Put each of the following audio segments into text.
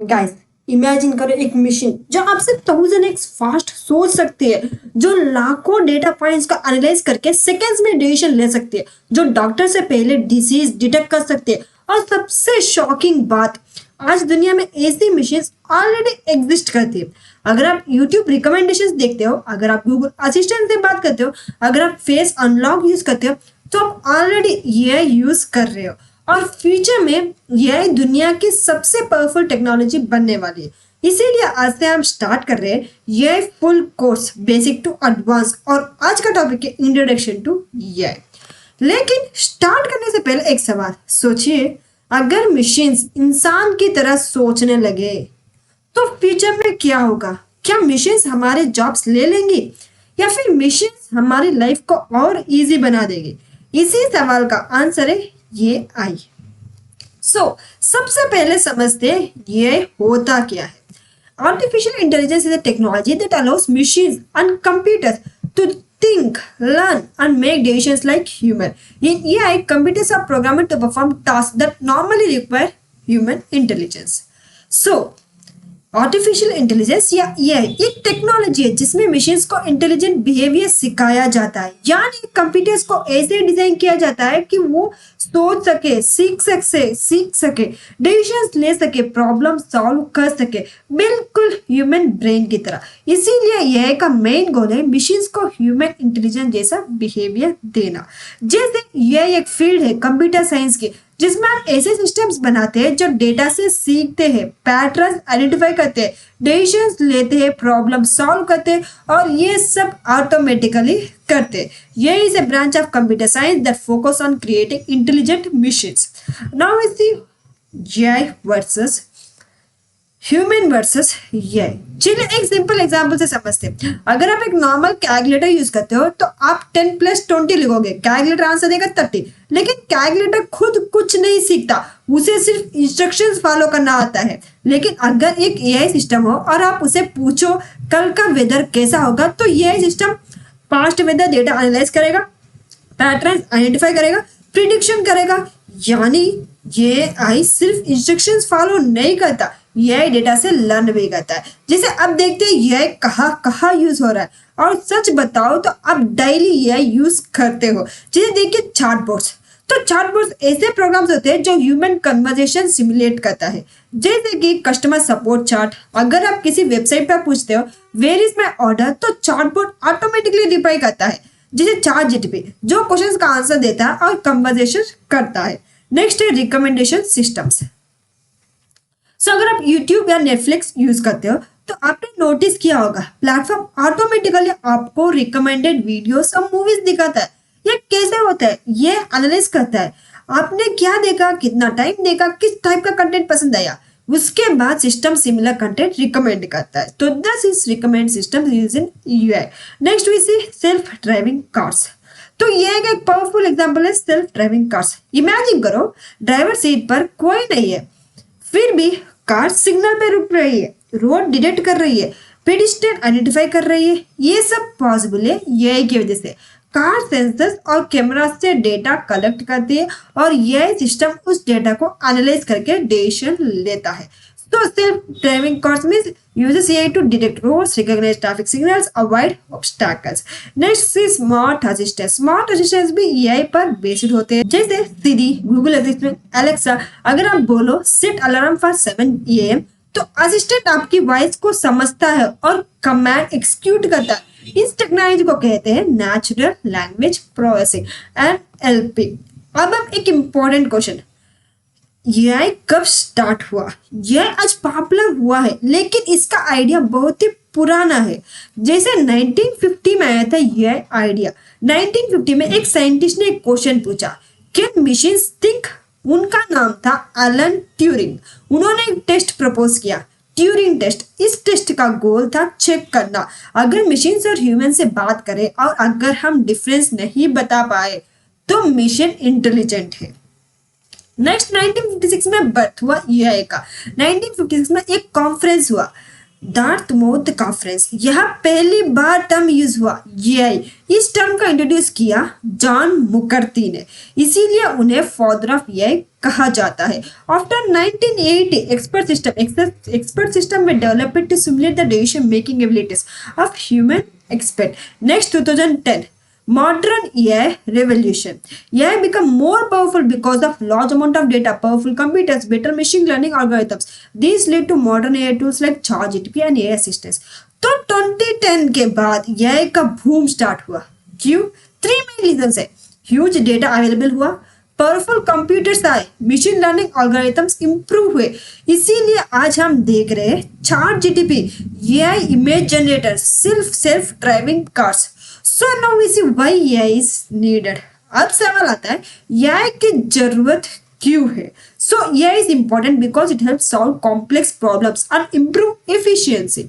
Guys, imagine करो एक machine जो आपसे 1000x फास्ट सोच सकती है, जो लाखों डेटा पॉइंट्स को एनालाइज करके सेकंड्स में डिसीजन ले सकती है, जो डॉक्टर से पहले डिजीज डिटेक्ट कर सकती है। और सबसे शॉकिंग बात, आज दुनिया में ऐसी मशीन्स ऑलरेडी एग्जिस्ट करती है। अगर आप YouTube रिकमेंडेशंस देखते हो, अगर आप गूगल असिस्टेंट से बात करते हो, अगर आप फेस अनलॉक यूज करते हो, तो आप ऑलरेडी ये यूज कर रहे हो। और फ्यूचर में यह दुनिया की सबसे पावरफुल टेक्नोलॉजी बनने वाली है। इसीलिए आज से हम स्टार्ट कर रहे हैं यह full course basic to advance, और आज का टॉपिक है इंट्रोडक्शन टू यह। लेकिन स्टार्ट करने से पहले एक सवाल सोचिए, अगर मशीन्स इंसान की तरह सोचने लगे तो फ्यूचर में क्या होगा? क्या मशीन्स हमारे जॉब्स ले लेंगी, या फिर मशीन्स हमारी लाइफ को और इजी बना देगी? इसी सवाल का आंसर है ये आई। सबसे पहले समझते हैं ये होता क्या है। Artificial intelligence is a technology that allows machines and computers to think, learn, and make decisions like human. In AI, computers are programmed to perform tasks that normally require human intelligence. So, artificial intelligence या AI एक technology है जिसमें machines को intelligent behaviour सिखाया जाता है, यानी computers को ऐसे डिजाइन किया जाता है कि वो सोच सके, सीख सके, डिसीजंस ले सके, प्रॉब्लम सॉल्व कर सके, बिल्कुल ह्यूमन ब्रेन की तरह। इसीलिए एआई का मेन गोल है मशीन्स को ह्यूमन इंटेलिजेंस जैसा बिहेवियर देना। जैसे एआई एक फील्ड है कंप्यूटर साइंस की, जिसमें हम ऐसे सिस्टम्स बनाते हैं जो डेटा से सीखते हैं, पैटर्न आइडेंटिफाई करते हैं, डिसीजंस लेते हैं, प्रॉब्लम सॉल्व करते हैं, और ये सब ऑटोमेटिकली करते हैं। यही is a branch of computer science that focus on creating intelligent machines. Now we see AI versus human versus AI. चलिए एक सिंपल एग्जांपल से समझते हैं। अगर आप एक नॉर्मल कैलकुलेटर यूज करते हो तो आप 10 + 20 लिखोगे, कैलकुलेटर आंसर देगा 30। लेकिन कैलकुलेटर खुद कुछ नहीं सीखता, उसे सिर्फ इंस्ट्रक्शंस फॉलो करना आता है। लेकिन अगर एक एआई सिस्टम हो और आप उसे पूछो कल का वेदर कैसा होगा, तो AI system past weather data analyse करेगा, पैटर्न आइडेंटिफाई करेगा, प्रिडिक्शन करेगा। यानी ये आई सिर्फ इंस्ट्रक्शंस फॉलो नहीं करता, ये डेटा से लर्न भी करता है। जैसे अब देखते हैं ये कहाँ यूज हो रहा है। और सच बताओ तो आप डेली ये यूज करते हो। जैसे देखिए चैटबॉट्स, तो चैटबॉट्स ऐसे प्रोग्राम्स होते हैं जो ह्यूमन कन्वर्सेशन सिमुलेट करता है। जैसे कि कस्टमर सपोर्ट चैट, अगर आप किसी वेबसाइट पर पूछते हो वेयर इज माई ऑर्डर, तो चैटबॉट ऑटोमेटिकली रिप्लाई करता है। जैसे ChatGPT जो क्वेश्चंस का आंसर देता है और कन्वर्सेशन करता है। नेक्स्ट है रिकमेंडेशन सिस्टम्स। अगर आप YouTube या Netflix यूज करते हो तो आपने नोटिस किया होगा प्लेटफॉर्म ऑटोमेटिकली आपको रिकमेंडेड वीडियोस और मूवीज दिखाता है। ये कैसे होता है? ये एनालाइज करता है आपने क्या देखा, कितना टाइम देखा, किस टाइप का कंटेंट पसंद आया, उसके बाद सिस्टम सिमिलर कंटेंट रिकमेंड करता है। तो this is recommend system used in UI. Next we see self driving cars. तो ये एक पावरफुल एग्जांपल है सेल्फ ड्राइविंग कार्स। इमेजिन करो ड्राइवर सीट पर कोई नहीं है, फिर भी कार सिग्नल पे रुक रही है, रोड डिटेक्ट कर रही है, पेडिस्ट्रियन आइडेंटिफाई कर रही है। ये सब पॉसिबल है एआई की वजह से। कार सेंसर्स और कैमरा से डेटा कलेक्ट करती है और यह सिस्टम उस डेटा को एनालाइज करके डिसीजन लेता है। तो self driving cars means uses AI to detect roads, recognize traffic signals, avoid obstacles. Next is smart assistants. Smart assistants भी AI पर बेस्ड होते हैं। जैसे Siri, Google Assistant, Alexa। अगर आप बोलो set alarm for 7 AM, तो असिस्टेंट आपकी वॉइस को समझता है और कमांड एक्सिक्यूट करता है। इस टेक्नोलॉजी को कहते हैं नेचुरल लैंग्वेज प्रोसेसिंग, NLP। अब हम एक इम्पोर्टेंट क्वेश्चन, एआई कब स्टार्ट हुआ? यह आज पॉपुलर हुआ है, लेकिन इसका आइडिया बहुत ही पुराना है। जैसे 1950 में आया था यह आइडिया। 1950 में एक साइंटिस्ट ने एक क्वेश्चन पूछा, कैन मशीन्स थिंक? उनका नाम था एलन ट्यूरिंग। उन्होंने एक टेस्ट प्रपोज किया, ट्यूरिंग टेस्ट। इस टेस्ट का गोल था चेक करना अगर मशीन्स और ह्यूमन से बात करें और अगर हम डिफरेंस नहीं बता पाए तो मशीन इंटेलिजेंट है। नेक्स्ट 1956 में बर्थ हुआ एआई का। 1956 में एक कॉन्फ्रेंस हुआ डार्टमाउथ कॉन्फ्रेंस, यह पहली बार टर्म यूज हुआ एआई। इस टर्म को इंट्रोड्यूस किया जॉन मुकर्ती ने, इसीलिए उन्हें फादर ऑफ एआई कहा जाता है। आफ्टर 1980 एक्सपर्ट सिस्टम में developed to simulate the decision making abilities of human expert. Next 2010 modern AI revolution. AI become more powerful because of large amount of data, powerful computers, better machine learning algorithms. These lead to modern AI tools like ChatGPT and AI assistants. तो 2010 के बाद AI का boom start हुआ। क्यों? 3 main reason है। Huge data available हुआ, powerful computers आए, machine learning algorithms improve हुए, इसीलिए आज हम देख रहे हैं ChatGPT, AI image generator, self driving cars. So now we see why AI is needed. अब सवाल आता है AI की जरूरत क्यों है? So AI is important because it helps solve complex problems and improve efficiency.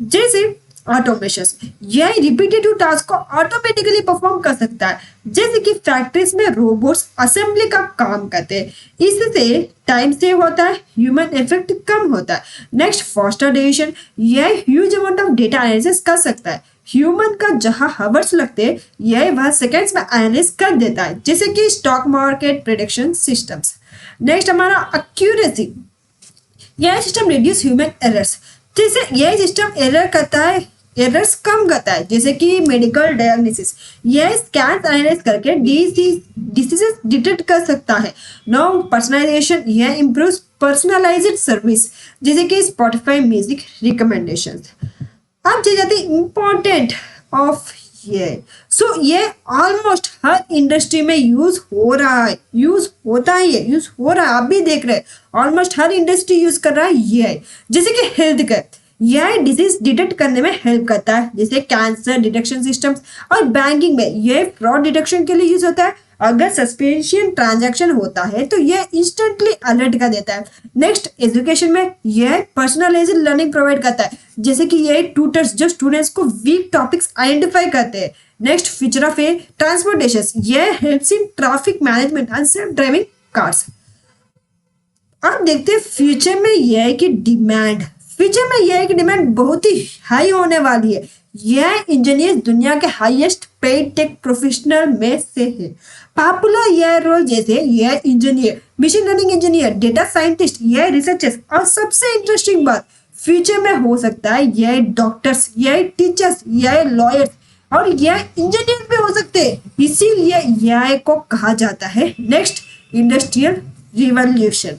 जैसे ऑटोमेशन, AI रिपीटेटिव टास्क को ऑटोमेटिकली परफॉर्म कर सकता है, जैसे कि फैक्ट्रीज में रोबोट्स असेंबली का काम करते हैं। इससे टाइम सेव होता है, ह्यूमन इफेक्ट कम होता है। Next faster decision, AI huge amount of data analysis कर सकता है। ह्यूमन का जहां हावर्स लगते हैं, यह वह सेकेंड्स में एनालिसिस कर देता है, जैसे कि stock market prediction systems. Next हमारा एक्यूरेसी, यह सिस्टम रिड्यूस ह्यूमन एरर्स, जैसे यह सिस्टम एरर करता है, एरर्स कम करता है, जैसे कि मेडिकल डायग्नोसिस, यह स्कैन एनालाइज करके डिसीजेस डिटेक्ट कर सकता है। नो पर्सनलाइजेशन, यह इम्प्रूव्स पर्सनलाइज्ड सर्विस, जैसे कि स्पॉटिफाई म्यूजिक रिकमेंडेशंस। अब चले जाते हैं इम्पोर्टेंट ऑफ ये। सो ये ऑलमोस्ट हर इंडस्ट्री में यूज हो रहा है, यूज होता है, ये यूज हो रहा है, आप भी देख रहे हैं ऑलमोस्ट हर इंडस्ट्री यूज कर रहा है ये। जैसे कि हेल्थ केयर, यह डिजीज डिटेक्ट करने में हेल्प करता है, जैसे कैंसर डिटेक्शन सिस्टम्स, और बैंकिंग में यह फ्रॉड डिटेक्शन के लिए यूज होता है। अगर सस्पेंशन ट्रांजैक्शन होता है तो यह इंस्टेंटली अलर्ट कर देता है। नेक्स्ट एजुकेशन में यह पर्सनलाइज्ड लर्निंग प्रोवाइड करता है, जैसे कि यह ट्यूटर्स जो स्टूडेंट्स को वीक टॉपिक्स आइडेंटिफाई करते हैं। Next feature of a transportation, यह helps in traffic management and self driving cars. अब देखते हैं फ्यूचर में एआई की डिमांड। फ्यूचर में एआई की डिमांड बहुत ही हाई होने वाली है। यह इंजीनियर दुनिया के हाईएस्ट पेड टेक प्रोफेशनल में से है। पॉपुलर एआई रोल जैसे AI engineer, machine learning engineer, data scientist, AI researchers, और सबसे इंटरेस्टिंग बात फ्यूचर में हो सकता है AI doctors, AI teachers, AI lawyers और एआई इंजीनियर भी हो सकते हैं। इसीलिए एआई को कहा जाता है नेक्स्ट इंडस्ट्रियल रिवॉल्यूशन।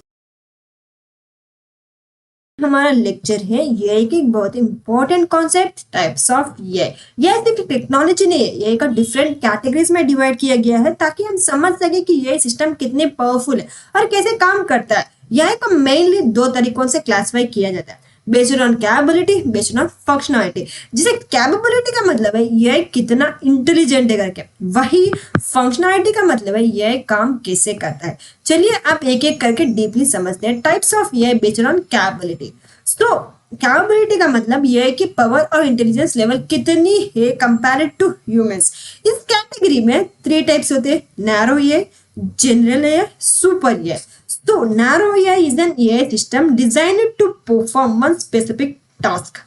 हमारा लेक्चर है एआई की बहुत important concept, types of AI. यह सिर्फ टेक्नोलॉजी नहीं है, एआई का डिफरेंट कैटेगरीज में डिवाइड किया गया है ताकि हम समझ सके कि एआई सिस्टम कितने पावरफुल है और कैसे काम करता है। एआई को मेनली 2 तरीकों से क्लासिफाई किया जाता है, based on capability, based on functionality. जिसे कैपेबिलिटी का मतलब है एआई कितना इंटेलिजेंट है करके, वही फंक्शनलिटी का मतलब है एआई काम कैसे करता है। चलिए आप एक एक करके डीपली समझते हैं। Types of AI based on capability. तो कैपेबिलिटी का मतलब एआई की पावर और इंटेलिजेंस लेवल कितनी है कंपेयर्ड टू ह्यूमंस। इस कैटेगरी में 3 टाइप्स होते हैं, narrow AI, general AI, super AI. So narrow AI is an AI system designed to perform one specific task.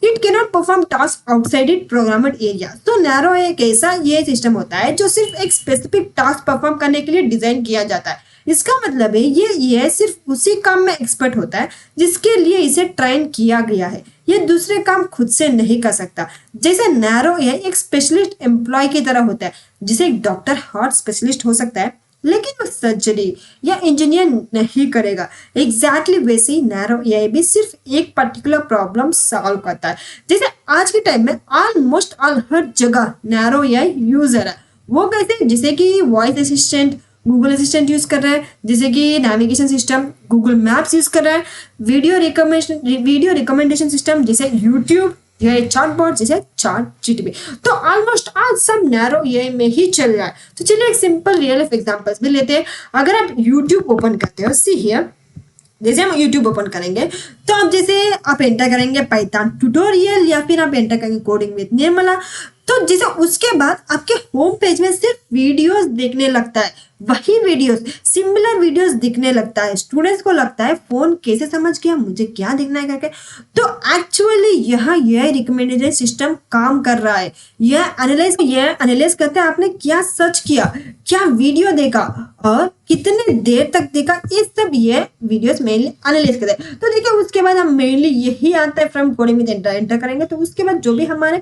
It cannot perform tasks outside its programmed area. So narrow AI एक ऐसा AI system होता है जो सिर्फ एक specific task perform करने के लिए डिजाइन किया जाता है। इसका मतलब है ये AI सिर्फ उसी काम में एक्सपर्ट होता है जिसके लिए इसे ट्रेन किया गया है। ये दूसरे काम खुद से नहीं कर सकता। जैसे नैरो AI एक स्पेशलिस्ट एम्प्लॉय की तरह होता है, जिसे एक डॉक्टर हार्ट स्पेशलिस्ट हो सकता है लेकिन वो सर्जरी या इंजीनियर नहीं करेगा। एग्जैक्टली वैसे ही नैरो एआई भी सिर्फ एक पर्टिकुलर प्रॉब्लम सॉल्व करता है। जैसे आज के टाइम में ऑलमोस्ट हर जगह नैरो एआई यूजर है। वो कैसे? जैसे कि voice assistant Google assistant use कर रहा है, जैसे कि navigation system Google maps use कर रहा है, वीडियो रिकमेंडेशन सिस्टम जैसे यूट्यूब, ये चैटबॉट जैसे ChatGPT। तो ऑलमोस्ट आज सब नैरो एआई में ही चल रहा है। तो चलिए एक सिंपल रियल लाइफ एग्जांपल्स भी लेते हैं। अगर आप यूट्यूब ओपन करते हो, सी हियर, जैसे हम यूट्यूब ओपन करेंगे तो आप जैसे आप एंटर करेंगे पाइथन ट्यूटोरियल या फिर आप एंटर करेंगे कोडिंग विद निर्मला, तो जैसे उसके बाद आपके होम पेज में सिर्फ वीडियोस देखने लगता है। वही वीडियोस, सिमिलर वीडियोस दिखने लगता है। स्टूडेंट्स को लगता है फोन कैसे समझ गया, मुझे क्या देखना है करके। तो एक्चुअली यहाँ यह रिकमेंडेशन सिस्टम काम कर रहा है। यह एनालाइज करता है आपने क्या सर्च किया, क्या वीडियो देखा और कितने देर तक देखा, ये सब ये वीडियोस मेनली एनालाइज करते हैं। तो देखिए उसके बाद हम मेनली यही आता है फ्रॉम कोडिंग विद एंटर करेंगे। तो उसके बाद जो भी हमारे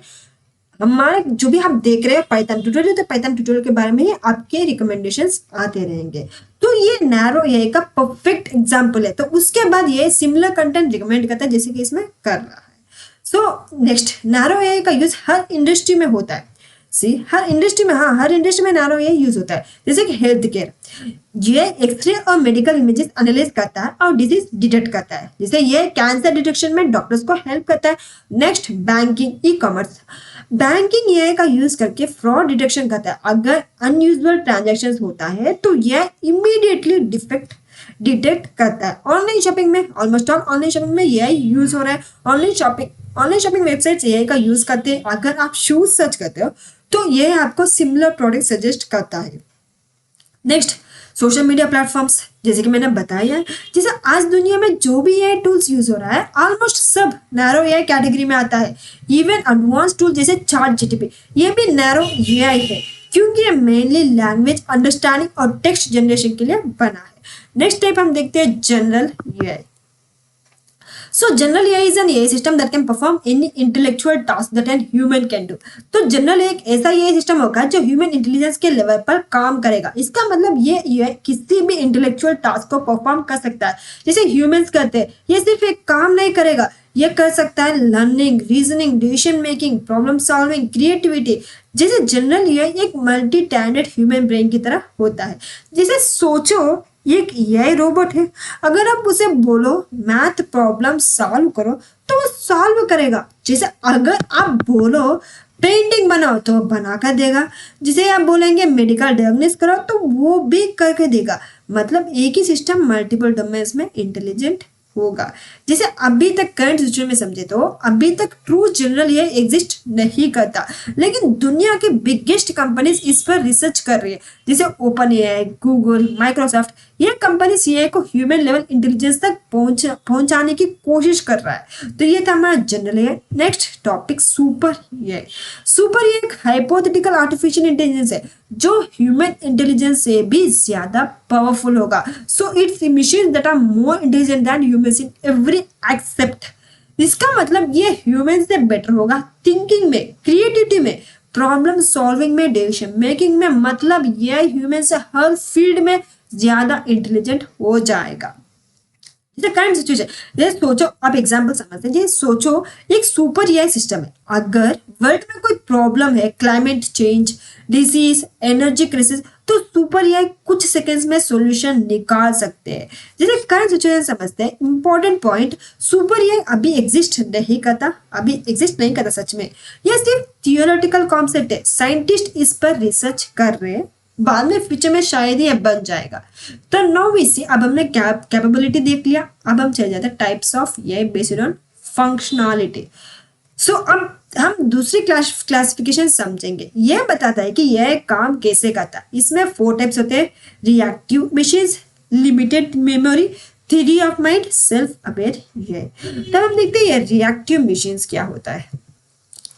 जो भी आप देख रहे हो पाइथन ट्यूटोरियल, तो पाइथन ट्यूटोरियल के बारे में ही आपके रिकमेंडेशंस आते रहेंगे। तो ये नैरो एआई का परफेक्ट एग्जांपल है। तो उसके बाद ये सिमिलर कंटेंट रिकमेंड करता है जैसे कि इसमें कर रहा है। सो नेक्स्ट, नैरो एआई का यूज हर इंडस्ट्री में होता है। हर इंडस्ट्री में नैरो एआई यूज होता है। जैसे कि हेल्थ केयर, ये एक्सरे और मेडिकल इमेजेस एनालाइज करता है और डिजीज डिटेक्ट करता है। जैसे ये कैंसर डिटेक्शन में डॉक्टर्स को हेल्प करता है। Next, banking, e commerce, banking AI का यूज करके फ्रॉड डिटेक्शन करता है। अगर अनयूजुअल ट्रांजैक्शंस होता है तो यह इमीडिएटली डिफेक्ट डिटेक्ट करता है। ऑनलाइन शॉपिंग में ऑलमोस्ट ऑल ऑनलाइन शॉपिंग में एआई यूज हो रहा है। ऑनलाइन शॉपिंग वेबसाइट्स एआई का यूज करते हैं। अगर आप शूज सर्च करते हो तो यह आपको सिमिलर प्रोडक्ट सजेस्ट करता है। नेक्स्ट, सोशल मीडिया प्लेटफॉर्म्स, जैसे कि मैंने बताया है, जैसे आज दुनिया में जो भी एआई टूल्स यूज हो रहा है ऑलमोस्ट सब नैरो एआई कैटेगरी में आता है। इवन एडवांस टूल जैसे चैट जीटीपी, ये भी नैरो एआई है क्योंकि ये मेनली लैंग्वेज अंडरस्टैंडिंग और टेक्स्ट जनरेशन के लिए बना है। नेक्स्ट टाइप हम देखते हैं general AI. So general AI is an AI system that can perform any intellectual task that an human can do. तो जनरल एक ऐसा AI सिस्टम होगा जो ह्यूमन इंटेलिजेंस के लेवल पर काम करेगा। इसका मतलब ये AI किसी भी इंटेलेक्चुअल टास्क को परफॉर्म कर सकता है जैसे ह्यूमंस करते हैं। ये सिर्फ एक काम नहीं करेगा, ये कर सकता है learning, reasoning, decision making, problem solving, creativity. जैसे जनरल AI एक मल्टी टैलेंटेड ह्यूमन ब्रेन की तरह होता है। जैसे सोचो ये एक एआई रोबोट है, अगर आप उसे बोलो मैथ प्रॉब्लम सॉल्व करो तो वो सॉल्व करेगा। जैसे अगर आप बोलो पेंटिंग बनाओ तो बना कर देगा। जिसे आप बोलेंगे मेडिकल डायग्नोसिस करो तो वो भी करके देगा। मतलब एक ही सिस्टम मल्टीपल डोमेन्स में इंटेलिजेंट होगा। जैसे अभी तक करंट सिचुएशन में समझे तो अभी तक ट्रू जनरल एआई एग्जिस्ट नहीं करता, लेकिन दुनिया के बिगेस्ट कंपनीज इस पर रिसर्च कर रही है। जैसे ओपन एआई, गूगल, माइक्रोसॉफ्ट, ये कंपनी एआई को ह्यूमन लेवल इंटेलिजेंस तक पहुंचाने की कोशिश कर रहा है। तो ये था हमारा general AI. Next topic super AI. Super AI एक हाइपोथेटिकल आर्टिफिशियल इंटेलिजेंस है जो ह्यूमन इंटेलिजेंस से भी ज्यादा पावरफुल होगा। So it's machines that are more intelligent than humans in every except. इसका मतलब ये ह्यूमन से बेटर होगा थिंकिंग में, क्रिएटिविटी में, प्रॉब्लम सॉल्विंग में, डिसीजन मेकिंग में। मतलब ये ह्यूमन से हर फील्ड में ज्यादा इंटेलिजेंट हो जाएगा। जैसे करंट सिचुएशन, जैसे सोचो, आप एग्जांपल समझते हैं। जैसे सोचो एक सुपर एआई सिस्टम है। अगर वर्ल्ड में कोई प्रॉब्लम है, climate change, disease, energy crisis, तो सुपर एआई कुछ सेकंड्स में सॉल्यूशन निकाल सकते हैं। जैसे करंट सिचुएशन समझते हैं। इंपॉर्टेंट पॉइंट, सुपर एआई अभी एग्जिस्ट नहीं करता सच में। यह सिर्फ थियोरेटिकल कॉन्सेप्ट है। साइंटिस्ट इस पर रिसर्च कर रहे हैं, बाद में फ्यूचर में शायद ही बन जाएगा। तो नाउ वी सी, अब हमने कैपेबिलिटी देख लिया। अब हम चले जाते हैं types of AI based on functionality. So अब हम दूसरी क्लासिफिकेशन समझेंगे। यह बताता है कि यह काम कैसे करता है। इसमें 4 टाइप्स होते हैं: reactive machines, limited memory, theory of mind, self aware AI. तब हम देखते हैं ये रिएक्टिव मशीन्स क्या होता है।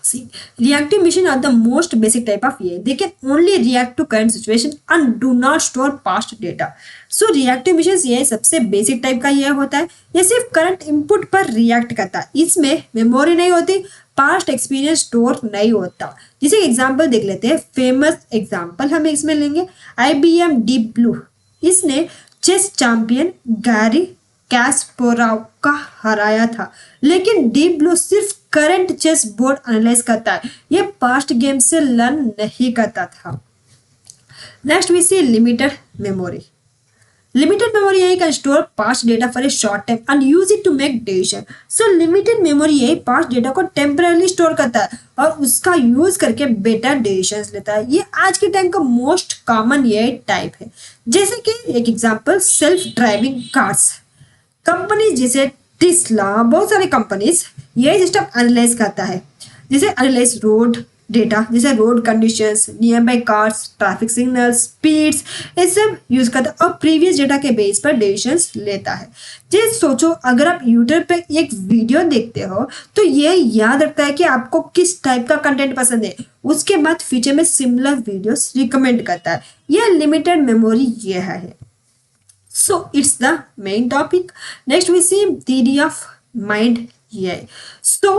See, reactive machines are the most basic type of AI. They can only react to current situation and do not store past data. So reactive machines ये सबसे बेसिक टाइप का ये होता है। ये सिर्फ करंट इनपुट पर रिएक्ट करता है। इसमें मेमोरी नहीं होती, पास्ट एक्सपीरियंस स्टोर नहीं होता। जैसे एग्जांपल देख लेते हैं। फेमस एग्जांपल हम इसमें लेंगे IBM डीप ब्लू। इसने चेस चैंपियन गैरी कैस्परोव का हराया था, लेकिन डीप ब्लू सिर्फ करंट चेस बोर्ड एनालाइज करता है, ये पास्ट गेम से लर्न नहीं करता था। Next we see limited memory. Limited memory AI can store past data for a short time and use it to make decision. So limited memory AI past data को temporarily store करता है और उसका use करके better decisions लेता है। ये आज के टाइम का मोस्ट कॉमन AI टाइप है। जैसे कि एक example, self driving cars. Company जैसे टेस्ला, बहुत सारे कंपनीज ये सिस्टम एनालाइज करता है। जैसे एनालाइज रोड, डेटा जैसे road conditions, near by cars, traffic signals, speeds, ये सब यूज करता है और प्रीवियस डेटा के बेस पर डिसीजंस लेता है। जैसे सोचो अगर आप यूट्यूब पे एक वीडियो देखते हो तो ये याद रखता है कि आपको किस टाइप का कंटेंट पसंद है, उसके बाद फ्यूचर में सिमिलर वीडियोस रिकमेंड करता है। यह लिमिटेड मेमोरी ये है। So it's the main topic. Next we see theory of mind AI. So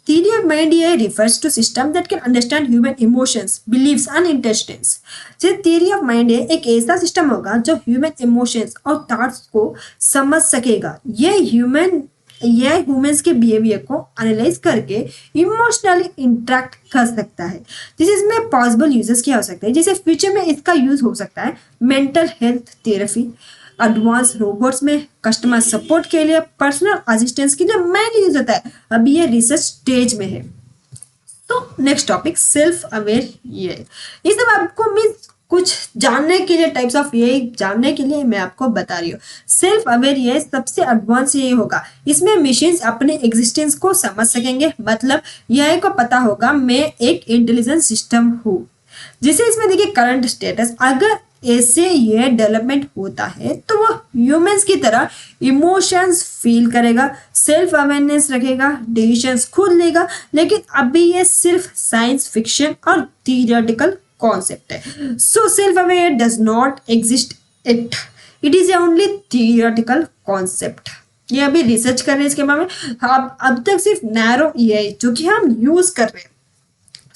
theory of mind AI refers to system that can understand human emotions, beliefs and intentions. So theory of mind AI एक ऐसा system होगा जो human emotions और thoughts को समझ सकेगा। यह humans के बिहेवियर को एनालाइज करके इमोशनली इंटरेक्ट कर सकता है। जिस इसमें पॉसिबल यूजेस क्या हो सकते हैं, जैसे फ्यूचर में इसका यूज हो सकता है mental health therapy, advance robots में कस्टमर सपोर्ट के लिए, पर्सनल असिस्टेंस के लिए मेनली यूज होता है। अभी ये रिसर्च स्टेज में है। तो next topic self aware AI. ये सब आपको मीन्स कुछ जानने के लिए, टाइप्स ऑफ एआई जानने के लिए मैं आपको बता रही हूँ। सेल्फ अवेयर एआई सबसे एडवांस एआई होगा। इसमें मशीन्स अपने एग्जिस्टेंस को समझ सकेंगे, मतलब एआई को पता होगा मैं एक इंटेलिजेंट सिस्टम हूँ। जिसे इसमें देखिए करंट स्टेटस, अगर ऐसे ये डेवलपमेंट होता है तो वो ह्यूमंस की तरह इमोशंस फील करेगा, सेल्फ अवेयरनेस रखेगा, डिसीजंस खुद लेगा। लेकिन अभी ये सिर्फ साइंस फिक्शन और थियोरेटिकल कॉन्सेप्ट है। So self aware does not exist, it is only theoretical concept. ये अभी रिसर्च कर रहे हैं इसके बारे में। अब तक सिर्फ नैरो एआई जो कि हम यूज कर रहे हैं।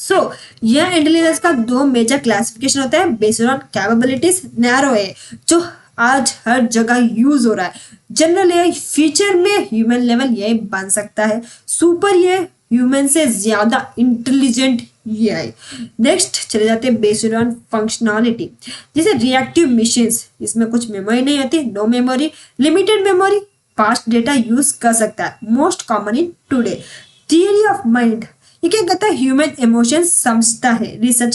सो यह इंटेलिजेंस का दो मेजर क्लासिफिकेशन होता है बेस्ड ऑन कैपेबिलिटीज। नैरो है जो आज हर जगह यूज हो रहा है। जनरल एआई फ्यूचर में ह्यूमन लेवल एआई बन सकता है। सुपर एआई ह्यूमन से ज्यादा इंटेलिजेंट एआई। नेक्स्ट चले जाते हैं बेस्ड ऑन फंक्शनैलिटी, जैसे रिएक्टिव मशीन्स, इसमें कुछ मेमोरी नहीं होती, no memory, limited memory, past data use कर सकता है, most common in today. Theory of mind ये क्या कहता है, ह्यूमन इमोशन समझता है। रिसर्च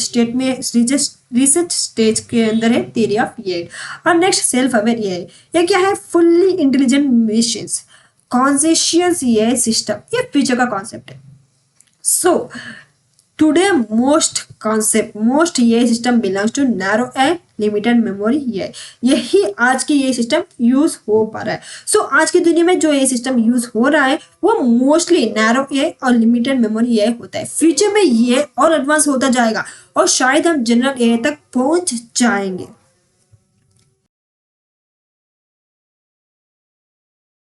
स्टेज के अंदर है थियरी ऑफ एआई। और नेक्स्ट सेल्फ अवेयर एआई, ये क्या है, fully intelligent machines, conscious AI system, ये फ्यूचर का कॉन्सेप्ट है। So today most AI system belongs to narrow and limited memory AI. यही आज की ये सिस्टम यूज हो पा रहा है। सो आज की दुनिया में जो ये सिस्टम यूज हो रहा है वो मोस्टली नैरो एआई और लिमिटेड मेमोरी एआई होता है। फ्यूचर में ये और एडवांस होता जाएगा और शायद हम जनरल एआई तक पहुंच जाएंगे।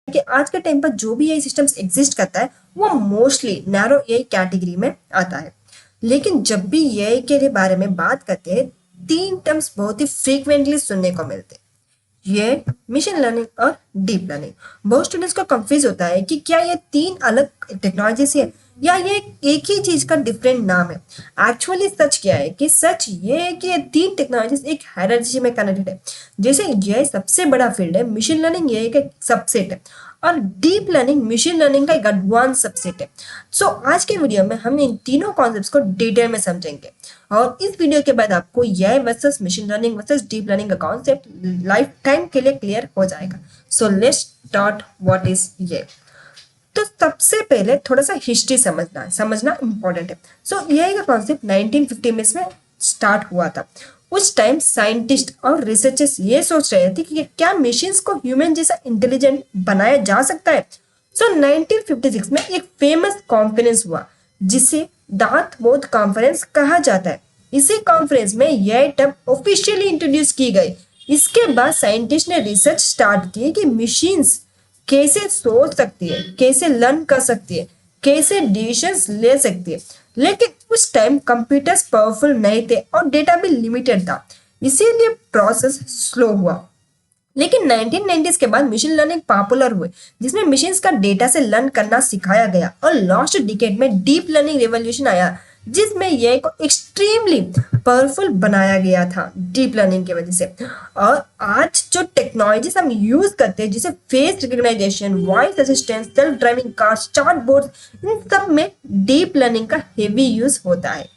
कि आज के टाइम पर जो भी एआई सिस्टम्स एग्जिस्ट करता है वो मोस्टली नैरो एआई कैटेगरी में आता है। लेकिन जब भी एआई के बारे में बात करते हैं, तीन टर्म्स बहुत ही फ्रीक्वेंटली सुनने को मिलते हैं, ये मशीन लर्निंग और डीप लर्निंग। बहुत स्टूडेंट्स को कंफ्यूज होता है कि क्या ये तीन अलग टेक्नोलॉजीज है या ये एक ही चीज का डिफरेंट नाम है। एक्चुअली सच क्या है कि सच ये है कि ये तीन टेक्नोलॉजीज एक हायरार्की में कनेक्टेड है। जैसे ये सबसे बड़ा फील्ड है, मशीन लर्निंग ये एक सबसेट है और डीप लर्निंग मशीन लर्निंग का एक एडवांस सबसेट है। सो आज के वीडियो में हम इन तीनों कॉन्सेप्ट्स को डिटेल में समझेंगे और इस वीडियो के बाद आपको AI versus machine learning versus deep learning का कॉन्सेप्ट लाइफ टाइम के लिए क्लियर हो जाएगा। सो let's start what is AI. तो सबसे पहले थोड़ा सा हिस्ट्री समझना इंपॉर्टेंट है। सो एआई का कॉन्सेप्ट 1950 में इसमें स्टार्ट हुआ था। उस टाइम साइंटिस्ट और रिसर्चर्स ये सोच रहे थे कि क्या मशीन्स को ह्यूमन जैसा इंटेलिजेंट बनाया जा सकता है। सो 1956 में एक फेमस कॉन्फ्रेंस हुआ जिसे दार्टमouth कॉन्फ्रेंस कहा जाता है। इसी कॉन्फ्रेंस में यह टर्म ऑफिशियली इंट्रोड्यूस की गई। इसके बाद साइंटिस्ट ने रिसर्च स्टार्ट की कि मशीन्स कैसे सोच सकती है, कैसे लर्न कर सकती है, कैसे डिसीजंस ले सकती है। लेकिन उस टाइम कंप्यूटर्स पावरफुल नहीं थे और डेटा भी लिमिटेड था, इसीलिए प्रोसेस स्लो हुआ। लेकिन 1990s के बाद मशीन लर्निंग पॉपुलर हुए जिसमें मशीन्स का डेटा से लर्न करना सिखाया गया और लास्ट डिकेड में डीप लर्निंग रेवोल्यूशन आया जिसमें ये को एक्सट्रीमली पावरफुल बनाया गया था डीप लर्निंग की वजह से। और आज जो टेक्नोलॉजीज हम यूज करते हैं जैसे face recognisation, voice assistance, self driving cars, chart board, इन सब में डीप लर्निंग का हेवी यूज होता है।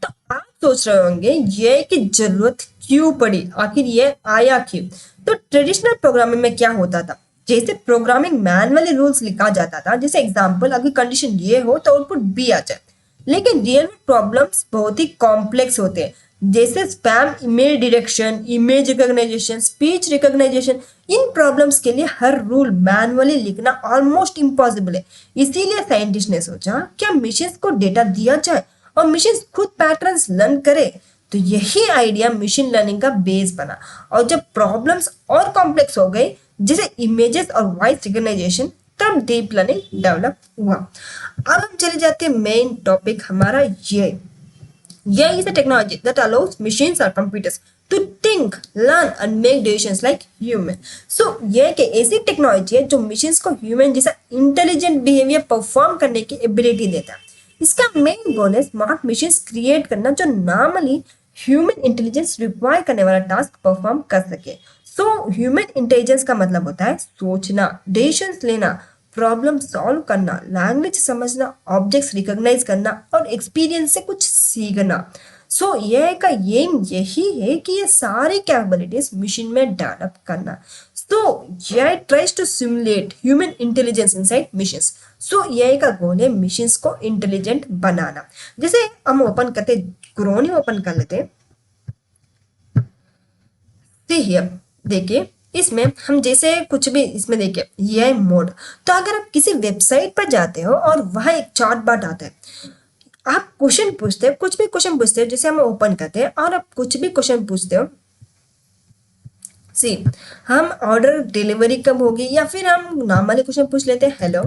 तो आप सोच रहे होंगे ये की जरूरत क्यों पड़ी, आखिर ये आया क्यों। तो ट्रेडिशनल प्रोग्रामिंग में क्या होता था, जैसे प्रोग्रामिंग मैनुअली रूल्स लिखा जाता था, जैसे एग्जांपल अगर कंडीशन ये हो तो आउटपुट बी आ जाए। लेकिन रियल प्रॉब्लम्स बहुत ही कॉम्प्लेक्स होते हैं, जैसे spam email detection, image recognisation, speech recognisation. इन प्रॉब्लम्स के लिए हर रूल मैनुअली लिखना ऑलमोस्ट इम्पॉसिबल है। इसीलिए साइंटिस्ट ने सोचा क्या मशीन को डेटा दिया जाए और मशीन खुद पैटर्न्स लर्न करे। तो यही आइडिया मशीन लर्निंग का बेस बना। और जब प्रॉब्लम्स और कॉम्प्लेक्स हो गए, जैसे इमेजेस और वॉइस रिकॉग्नाइजेशन, तब डीप लर्निंग डेवलप हुआ। अब हम चले जाते हैं मेन टॉपिक हमारा ये is a technology that allows machines or computers to think, learn and make decisions like human. So ये एक ऐसी टेक्नोलॉजी है जो machines को human जैसा इंटेलिजेंट बिहेवियर परफॉर्म करने की एबिलिटी देता है। इसका मेन गोल है स्मार्ट मशीन्स क्रिएट करना जो नॉर्मली ह्यूमन इंटेलिजेंस रिक्वायर करने वाला टास्क परफॉर्म कर सके। सो ह्यूमन इंटेलिजेंस का मतलब होता है सोचना, डिसीजंस लेना, प्रॉब्लम सॉल्व करना, लैंग्वेज समझना, ऑब्जेक्ट्स रिकॉग्नाइज करना और एक्सपीरियंस से कुछ सीखना। सो ये का एम यही है कि ये सारी कैपेबिलिटीज मशीन में डेवलप करना। सो ये tries to simulate human intelligence inside machines. So ये का गोल है मशीन्स को इंटेलिजेंट बनाना। जैसे हम ओपन करते, क्रोम ओपन कर लेते, देखिए इसमें हम जैसे कुछ भी इसमें देखिए ये मोड। तो अगर आप किसी वेबसाइट पर जाते हो और वहां एक चार्ट बार आता है, आप क्वेश्चन पूछते हो, कुछ भी क्वेश्चन पूछते हो, जैसे हम ओपन करते हैं और आप कुछ भी क्वेश्चन पूछते हो, सी हम ऑर्डर डिलीवरी कब होगी, या फिर हम नॉर्मली क्वेश्चन पूछ लेते हैं हेलो,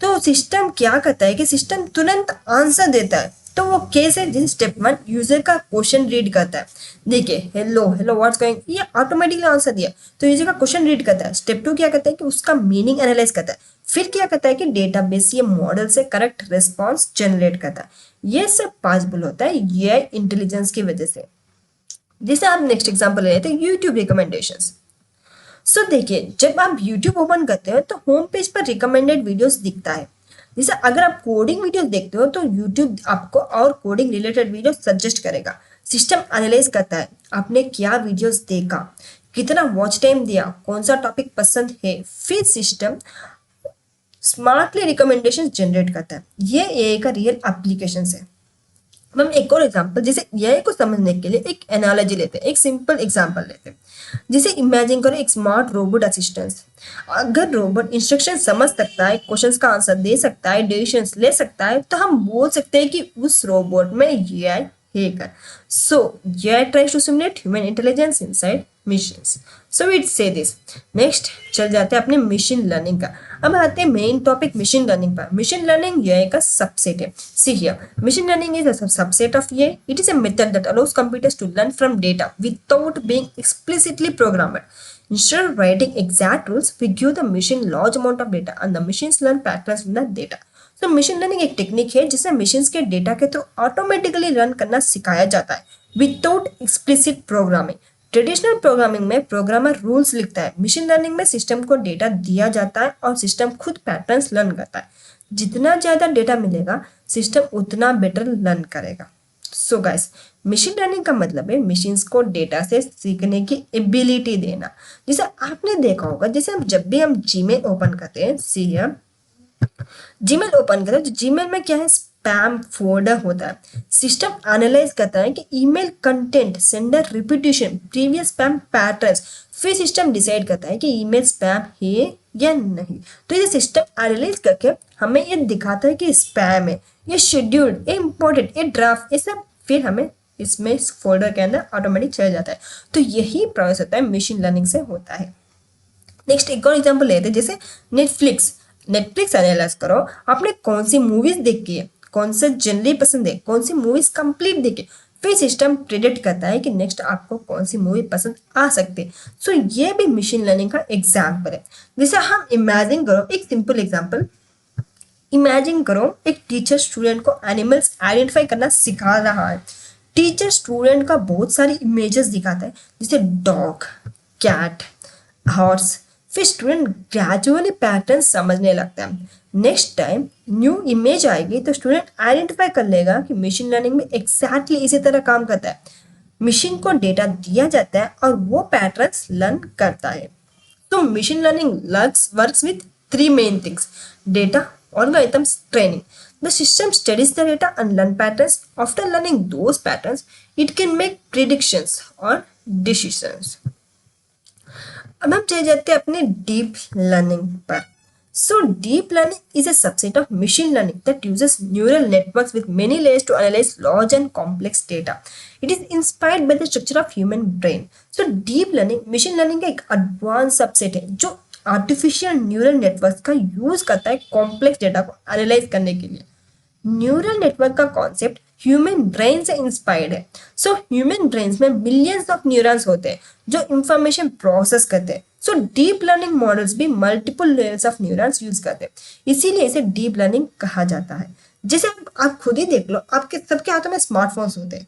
तो सिस्टम क्या करता है कि सिस्टम तुरंत आंसर देता है। तो वो कैसे, जैसे स्टेप 1 यूजर का क्वेश्चन रीड करता है, देखिए हेलो हेलो व्हाट्स गोइंग, ये ऑटोमेटिकली आंसर दिया, तो यूजर का क्वेश्चन रीड करता है। स्टेप 2 क्या करता है कि उसका मीनिंग एनालाइज करता है, फिर क्या करता है कि डेटाबेस ये मॉडल से करेक्ट रिस्पॉन्स जनरेट करता है। ये सब पॉसिबल होता है ये इंटेलिजेंस की वजह से। जैसे आप नेक्स्ट एग्जाम्पल ले लेते हैं यूट्यूब रिकमेंडेशंस। सो देखिए जब आप यूट्यूब ओपन करते हो तो होम पेज पर रिकमेंडेड वीडियोस दिखता है। जैसे अगर आप कोडिंग वीडियोस देखते हो तो यूट्यूब आपको और कोडिंग रिलेटेड वीडियो सजेस्ट करेगा। सिस्टम एनालाइज करता है आपने क्या वीडियोस देखा, कितना वॉच टाइम दिया, कौन सा टॉपिक पसंद है, फिर सिस्टम स्मार्टली रिकमेंडेशन जनरेट करता है। ये एआई का रियल एप्लीकेशन है। हम एक और एग्जांपल, जैसे एआई को समझने के लिए एक एनालॉजी लेते हैं, एक सिंपल एग्जांपल लेते हैं। जैसे इमेजिन करो एक स्मार्ट रोबोट असिस्टेंट। अगर रोबोट इंस्ट्रक्शन समझ सकता है, क्वेश्चंस का आंसर दे सकता है, डिसीजंस ले सकता है, तो हम बोल सकते हैं कि उस रोबोट में एआई है कर। So AI tries to simulate human intelligence inside machines. So we say this. Next चल जाते हैं अपने मशीन लर्निंग का। अब आते हैं मेन टॉपिक मशीन लर्निंग पर। मशीन लर्निंग एआई का सबसेट है। See here, machine learning is a subset of AI. It is a method that allows computers to learn from data without being explicitly programmed. Instead of writing exact rules, we give the machine large amount of data and the machines learn patterns from the data. So machine learning एक technique है जिससे machines के data के through automatically run करना सिखाया जाता है without explicit programming. Traditional programming में प्रोग्रामर रूल्स लिखता है, मशीन लर्निंग में सिस्टम को डेटा दिया जाता है और सिस्टम खुद पैटर्न्स लर्न करता है। जितना ज़्यादा डेटा मिलेगा सिस्टम उतना बेटर लर्न करेगा। सो गाइस, मशीन लर्निंग का मतलब है मशीन्स को डेटा से सीखने की एबिलिटी देना। जैसे आपने देखा होगा, जैसे हम जब भी हम जीमेल ओपन करते हैं, सी हियर, जीमेल ओपन करें तो जीमेल में क्या है, स्पैम फोल्डर होता है। सिस्टम एनालाइज करता है कि email content, sender repetition, previous spam patterns, फिर सिस्टम डिसाइड करता है कि ईमेल स्पैम है या नहीं। तो ये सिस्टम एनालाइज करके हमें ये दिखाता है कि स्पैम है, ये शेड्यूल्ड, ये इंपॉर्टेंट, ये ड्राफ्ट, ये सब फिर हमें इसमें इस फोल्डर के अंदर ऑटोमेटिक चला जाता है। तो यही प्रोसेस होता है मशीन लर्निंग से होता है। नेक्स्ट एक और एग्जाम्पल लेते हैं, जैसे नेटफ्लिक्स एनालाइज करो आपने कौन सी मूवीज देखी है, कौन सा जनरली पसंद है, कौन सी मूवीज कंप्लीट देखी, फिर सिस्टम प्रेडिक्ट करता है कि नेक्स्ट आपको कौन सी मूवी पसंद आ सकती है। सो ये भी मशीन लर्निंग का एग्जाम्पल है। जैसे हम इमेजिन करो, एक सिंपल एग्जाम्पल इमेजिन करो, एक टीचर स्टूडेंट को एनिमल्स आइडेंटिफाई करना सिखा रहा है। टीचर स्टूडेंट का बहुत सारी इमेजेस दिखाता है, जैसे डॉग, कैट, हॉर्स, फिर स्टूडेंट ग्रेजुअली पैटर्न समझने लगता है। नेक्स्ट टाइम न्यू इमेज आएगी तो स्टूडेंट आइडेंटिफाई कर लेगा कि मशीन लर्निंग में एग्जैक्टली इसी तरह काम करता है। मशीन को डेटा दिया जाता है और वो पैटर्न्स लर्न करता है। तो machine learning works with 3 main things: data, algorithms training. The system studies the data and learn patterns. After learning those patterns, it can make predictions or decisions. अब हम चले जाते हैं अपने डीप लर्निंग पर. So deep learning is a subset of machine learning that uses neural networks with many layers to analyze large and complex data. It is inspired by the structure of human brain. So deep learning machine learning का एक advanced subset है जो artificial neural networks का use करता है complex data को analyze करने के लिए. न्यूरल नेटवर्क का कॉन्सेप्ट ह्यूमन ब्रेन से इंस्पायर्ड है. सो ह्यूमन ब्रेन्स में मिलियंस ऑफ न्यूरॉन्स होते हैं जो इंफॉर्मेशन प्रोसेस करते हैं. सो डीप लर्निंग मॉडल्स भी multiple layers of neurons use करते हैं, इसीलिए इसे डीप लर्निंग कहा जाता है. जैसे आप खुद ही देख लो, आपके सबके हाथों में स्मार्टफोन्स होते हैं,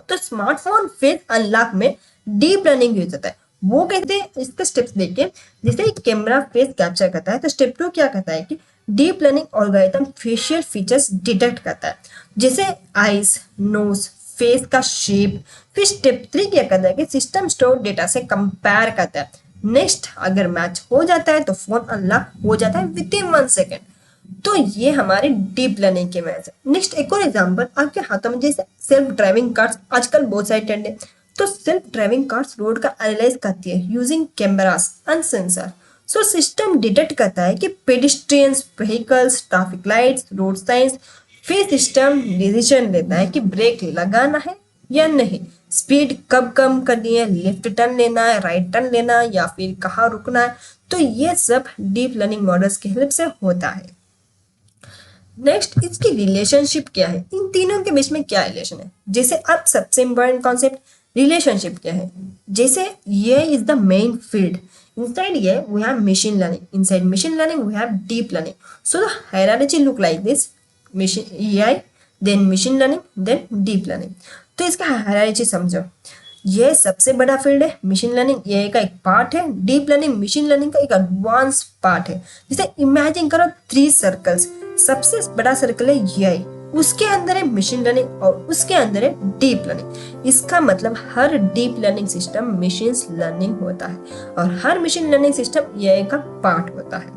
तो स्मार्टफोन फेस अनलॉक में डीप लर्निंग यूज होता है. वो कहते हैं इसके स्टेप्स देखिए. जैसे कैमरा फेस कैप्चर करता है तो स्टेप 2 क्या करता है कि deep learning algorithm facial features detect करता है, जैसे आईज, नोज, फेस का शेप. फिर स्टेप 3 क्या करता है कि सिस्टम स्टोर डेटा से कंपेयर करता है. नेक्स्ट अगर मैच हो जाता है तो फोन अनलॉक हो जाता है विद इन 1 सेकेंड. तो ये हमारे डीप लर्निंग के मैच है. नेक्स्ट एक और एग्जांपल, आपके हाथों में जैसे सेल्फ ड्राइविंग कार्स आजकल बहुत सारे ट्रेंड है. तो सेल्फ ड्राइविंग कार्स रोड का एनालाइज करती है using cameras and sensor. So system detect करता है कि pedestrians, vehicles, traffic lights, road science. फिर सिस्टम डिसीजन लेता है कि ब्रेक लगाना है या नहीं, स्पीड कब कम करनी है, लेफ्ट टर्न लेना है, राइट टर्न लेना है या फिर कहाँ रुकना है. तो ये सब डीप लर्निंग मॉडल्स की हेल्प से होता है. नेक्स्ट इसकी रिलेशनशिप क्या है, इन तीनों के बीच में क्या रिलेशन है. जैसे अब सबसे इम्पोर्टेंट कॉन्सेप्ट रिलेशनशिप क्या है. जैसे ये is the main field. Inside here we have machine learning. Inside machine learning we have deep learning. So the hierarchy look like this: machine AI, then machine learning, then deep learning. तो इसका hierarchy समझो. ये सबसे बड़ा field है. Machine learning AI का एक part है. डीप लर्निंग मशीन लर्निंग का एक एडवांस पार्ट है. जैसे इमेजिन करो 3 सर्कल्स. सबसे बड़ा सर्कल है AI, उसके अंदर है मशीन लर्निंग और उसके अंदर है डीप लर्निंग. इसका मतलब हर deep learning system machine learning होता है और हर मशीन लर्निंग सिस्टम AI का पार्ट होता है.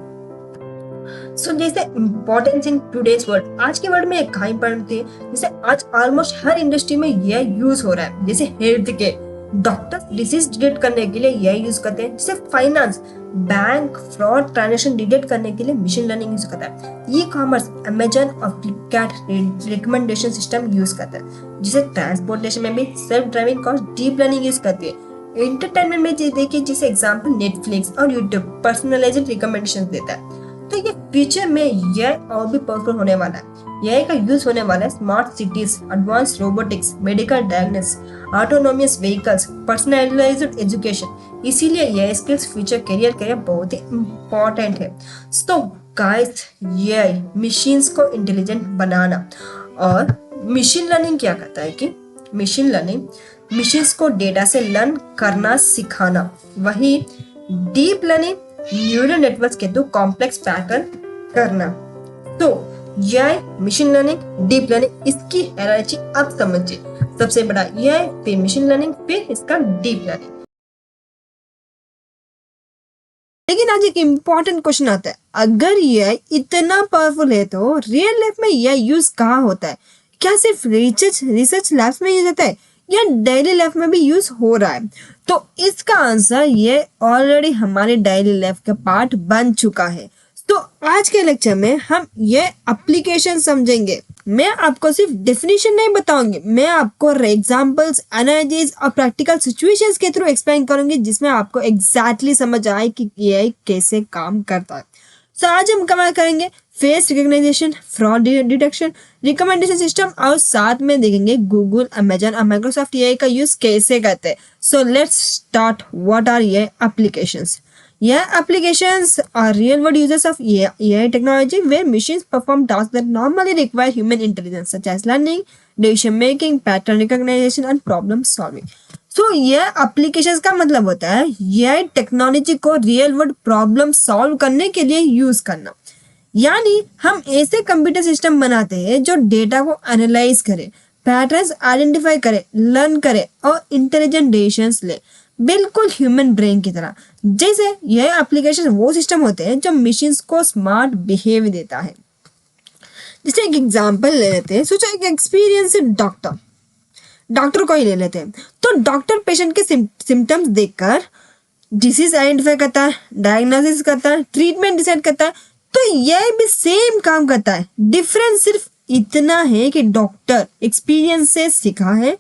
सो जैसे इम्पोर्टेंस इन टुडेज वर्ल्ड, आज के वर्ल्ड में कहाँ इंपॉर्टेंट है. जैसे आज ऑलमोस्ट हर इंडस्ट्री में AI यूज हो रहा है. जैसे हेल्थ के डॉक्टर्स डिसीज डिटेक्ट करने के लिए AI यूज करते हैं. जैसे finance, bank fraud transaction detect करने के लिए मशीन लर्निंग यूज करता है. ई कॉमर्स, अमेजन और फ्लिपकार्ट रिकमेंडेशन सिस्टम यूज करता है. जैसे ट्रांसपोर्टेशन में भी self driving cars deep learning use करती है. एंटरटेनमेंट में देखिए, जैसे एग्जांपल नेटफ्लिक्स और यूट्यूब पर्सनलाइज्ड रिकमेंडेशन देता है. तो ये फ्यूचर में ये और भी पावरफुल होने वाला है. AI का यूज होने वाला है smart cities, advance robotics, medical diagnosis, autonomous vehicles, personalised education. इसीलिए ये स्किल्स फ्यूचर करियर के लिए बहुत ही इम्पोर्टेंट है. सो गाइस, AI मशीन्स को इंटेलिजेंट बनाना. और मशीन लर्निंग क्या करता है कि मशीन लर्निंग मशीन्स को डेटा से लर्न करना सिखाना. वही डीप लर्निंग न्यूरल नेटवर्क्स के दो कॉम्प्लेक्स पैटर्न करना. तो AI machine learning, deep learning, इसकी हायरार्ची आप समझिए. सबसे बड़ा AI, फिर मशीन लर्निंग, फिर इसका डीप लर्निंग. लेकिन आज एक इम्पोर्टेंट क्वेश्चन आता है, अगर AI इतना पावरफुल है तो रियल लाइफ में AI यूज कहाँ होता है. क्या सिर्फ रिसर्च लैब्स में यूज होता है या डेली लाइफ में भी यूज हो रहा है. तो इसका आंसर ये ऑलरेडी हमारे डेली लाइफ का पार्ट बन चुका है. तो आज के लेक्चर में हम ये एप्लीकेशन समझेंगे. मैं आपको सिर्फ डेफिनेशन नहीं बताऊंगी, मैं आपको एग्जांपल्स, एनालॉजीज और प्रैक्टिकल सिचुएशंस के थ्रू एक्सप्लेन करूंगी जिसमें आपको एग्जैक्टली समझ आए कि AI कैसे काम करता है. तो आज हम कवर करेंगे face recognition, fraud detection, recommendation system और साथ में देखेंगे गूगल, अमेजन और माइक्रोसॉफ्ट AI का यूज कैसे करते हैं. So let's start. What are ये applications? Yeah, applications are real-world uses of AI technology where machines perform tasks that normally require human intelligence, such as learning, decision-making, pattern recognition, and problem-solving. So, ये applications का मतलब होता है AI technology को real-world problem solve करने के लिए use करना. यानी हम ऐसे कंप्यूटर सिस्टम बनाते हैं जो डेटा को एनालाइज करे, पैटर्न्स आइडेंटिफाई करे, लर्न करे और इंटेलिजेंट डिसीजंस ले, बिल्कुल ह्यूमन ब्रेन की तरह. जैसे यह एप्लीकेशन वो सिस्टम होते हैं जो मशीन्स को स्मार्ट बिहेव देता है। जैसे एक एग्जांपल ले लेते हैं, सोचो एक एक्सपीरियंस डॉक्टर को ही ले लेते हैं। तो डॉक्टर पेशेंट के सिम्टम्स देखकर डिसीज आइडेंटिफाई करता है, डायग्नोसिस करता है, ट्रीटमेंट डिसाइड करता है। तो यह भी सेम काम करता है, डिफरेंस सिर्फ इतना है कि डॉक्टर एक्सपीरियंस से सीखा है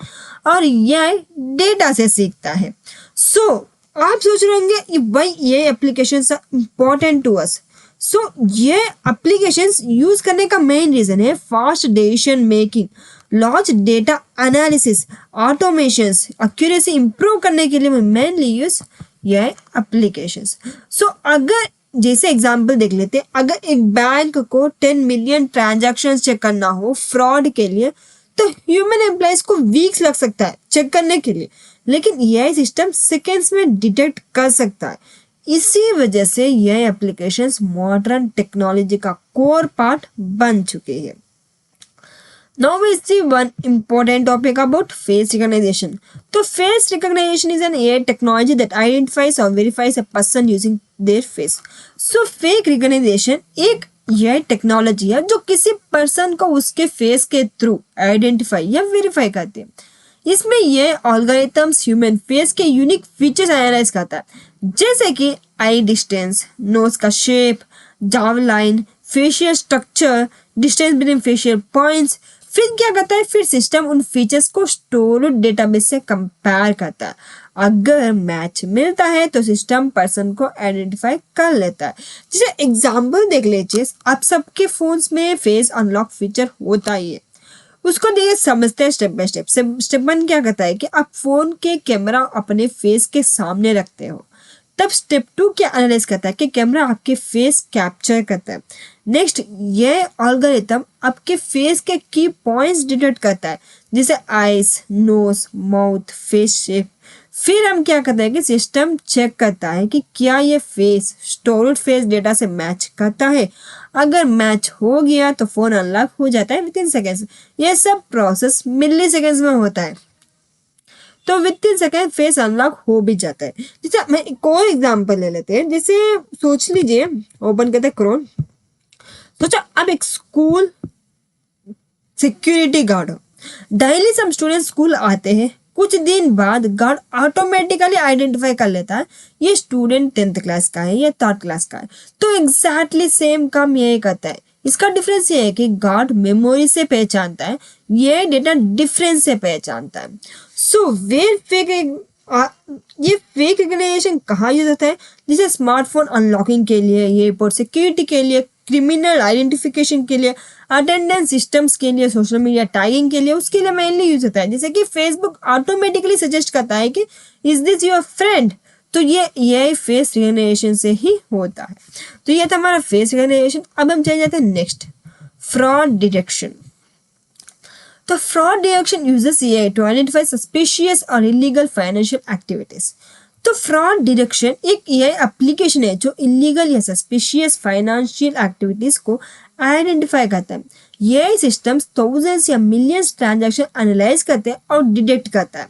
और यह डेटा से सीखता है। सो आप सोच रहे होंगे भाई ये applications are important to us. So ये एप्लीकेशंस यूज करने का मेन रीजन है fast decision making, large data analysis, automations, accuracy improve करने के लिए मेनली यूज ये एप्लीकेशंस। सो अगर जैसे एग्जांपल देख लेते हैं, अगर एक बैंक को 10 मिलियन ट्रांजैक्शंस चेक करना हो फ्रॉड के लिए, तो ह्यूमन एम्प्लॉइज को वीक्स लग सकता है चेक करने के लिए, लेकिन यह सिस्टम सेकेंड्स में डिटेक्ट कर सकता है। इसी वजह से यह एप्लीकेशंस मॉडर्न टेक्नोलॉजी का कोर पार्ट बन चुके हैं। Now we see one important topic about face recognition. So face recognition is an AI technology that identifies or verifies a person using their face. So fake recognition एक यह technology है जो किसी person को उसके फेस के through identify या verify करती है। इसमें यह ऑल्गोरिथम्स ह्यूमन फेस के यूनिक फीचर्स एनालाइज करता है, जैसे कि आई डिस्टेंस, नोज का shape, jaw line, facial structure, distance between facial points. फिर क्या करता है, फिर सिस्टम उन फीचर्स को स्टोर्ड डेटाबेस से कंपेयर करता है। अगर मैच मिलता है तो सिस्टम पर्सन को आइडेंटिफाई कर लेता है। जैसे एग्जांपल देख लीजिए, आप सबके फोन्स में फेस अनलॉक फीचर होता ही है, उसको देखिए समझते हैं स्टेप बाय स्टेप। स्टेप 1 क्या करता है कि आप फोन के कैमरा अपने फेस के सामने रखते हो, तब स्टेप 2 क्या एनालाइज करता है कि कैमरा आपके फेस कैप्चर करता है। नेक्स्ट यह एल्गोरिथम आपके फेस के की पॉइंट्स डिटेक्ट करता है, जैसे eyes, nose, mouth, face shape. फिर हम क्या करते हैं कि सिस्टम चेक करता है कि क्या ये फेस स्टोर्ड फेस डेटा से मैच करता है। अगर मैच हो गया तो फोन अनलॉक हो जाता है विद इन सेकेंड्स। ये सब प्रोसेस मिली सेकेंड्स में होता है, तो with in second face unlock हो भी जाता है। जैसे मैं एक और एग्जांपल ले लेते हैं, जैसे सोच लीजिए, ओपन करते हैं क्रोम। सोचो अब एक स्कूल सिक्योरिटी गार्ड हो, डेली सब स्टूडेंट स्कूल आते हैं, कुछ दिन बाद गार्ड ऑटोमेटिकली आइडेंटिफाई कर लेता है ये स्टूडेंट 10th क्लास का है या 3rd क्लास का है। तो एग्जैक्टली सेम काम यही करता है। इसका डिफरेंस ये है कि गार्ड मेमोरी से पहचानता है, ये डेटा डिफरेंस से पहचानता है। सो ये फेक रिकग्निशन कहाँ यूज होता है, जैसे स्मार्टफोन अनलॉकिंग के लिए, एयरपोर्ट सिक्योरिटी के लिए, क्रिमिनल आइडेंटिफिकेशन के लिए, अटेंडेंस सिस्टम्स के लिए, सोशल मीडिया टैगिंग के लिए, उसके लिए मेनली यूज होता है। जैसे कि फेसबुक ऑटोमेटिकली सजेस्ट करता है कि इज दिस योर फ्रेंड, तो ये फेस रिकग्निशन से ही होता है। तो ये था हमारा फेस रिकग्निशन। अब हम चले जाते हैं नेक्स्ट, फ्रॉड डिटेक्शन। तो fraud detection uses AI to identify suspicious और इलीगल फाइनेंशियल एक्टिविटीज। तो फ्रॉड डिटेक्शन एक AI एप्लीकेशन है जो इलीगल या सस्पिशियस फाइनेंशियल एक्टिविटीज को आइडेंटिफाई करता है। ये सिस्टम्स थाउजेंड्स या मिलियंस ट्रांजैक्शन एनालाइज करते हैं और डिटेक्ट करता है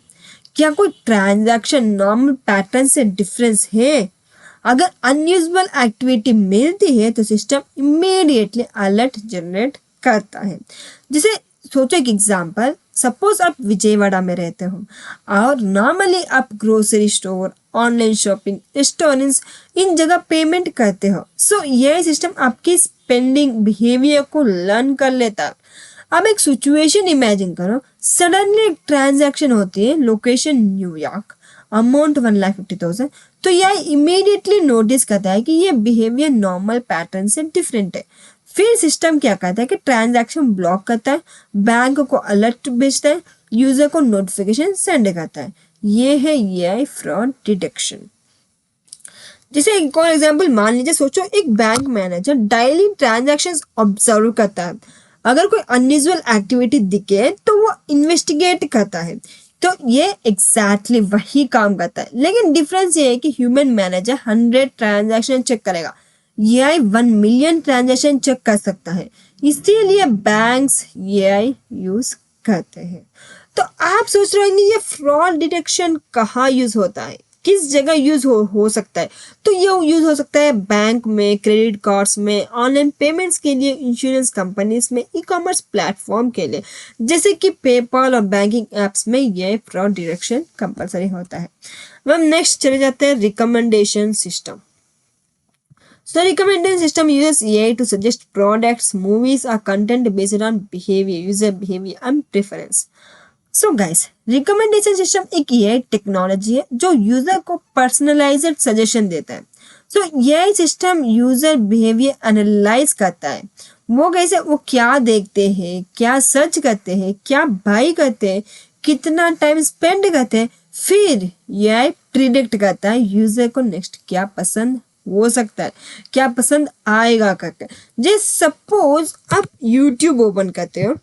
क्या कोई ट्रांजैक्शन नॉर्मल पैटर्न से डिफरेंस है। अगर अनयूजुअल एक्टिविटी मिलती है तो सिस्टम इमीडिएटली अलर्ट जनरेट करता है। जैसे सोचो एक एग्जांपल, सपोज आप विजयवाड़ा में रहते हो और नॉर्मली आप grocery store, online shopping, restaurants इन जगह पेमेंट करते हो। सो यह सिस्टम आपकी स्पेंडिंग बिहेवियर को लर्न कर लेता है। अब एक सिचुएशन इमेजिन करो, सडनली एक ट्रांजैक्शन होती है, लोकेशन न्यूयॉर्क, अमाउंट 1,50,000। तो यह इमीडिएटली नोटिस करता है कि ये बिहेवियर नॉर्मल पैटर्न से डिफरेंट है। फिर सिस्टम क्या करता है कि ट्रांजैक्शन ब्लॉक करता है, बैंक को अलर्ट भेजता है, यूजर को नोटिफिकेशन सेंड करता है। ये है AI फ्रॉड डिटेक्शन। जैसे एक और एग्जांपल मान लीजिए, सोचो एक bank manager daily transactions observe करता है, अगर कोई अनयूजुअल एक्टिविटी दिखे तो वो इन्वेस्टिगेट करता है। तो ये एग्जैक्टली वही काम करता है, लेकिन डिफरेंस ये है कि ह्यूमन मैनेजर 100 ट्रांजैक्शन चेक करेगा, AI 1 मिलियन ट्रांजैक्शन चेक कर सकता है। इसीलिए बैंक्स AI यूज करते हैं। तो आप सोच रहे होंगे ये फ्रॉड डिटेक्शन कहाँ यूज होता है। किस जगह यूज हो सकता है, तो ये यूज हो सकता है बैंक में, क्रेडिट कार्ड्स में, ऑनलाइन पेमेंट्स के लिए, इंश्योरेंस कंपनीज में, ई कॉमर्स प्लेटफॉर्म के लिए जैसे कि पेपाल और बैंकिंग एप्स में ये फ्रॉड डिटेक्शन कंपलसरी होता है। मैम नेक्स्ट चले जाते हैं recommendation system. So recommendation system uses AI to suggest products, movies or content based on behavior, user behavior and preference. So guys, recommendation system एक AI technology है जो user को personalised suggestion देता है। So AI system user behaviour analyse करता है, वो कैसे, वो क्या देखते हैं, क्या सर्च करते हैं, क्या बाई करते हैं, कितना टाइम स्पेंड करते हैं, फिर AI प्रिडिक्ट करता है यूजर को नेक्स्ट क्या पसंद हो सकता है, क्या पसंद आएगा करके। जैसे सपोज आप YouTube ओपन करते हो,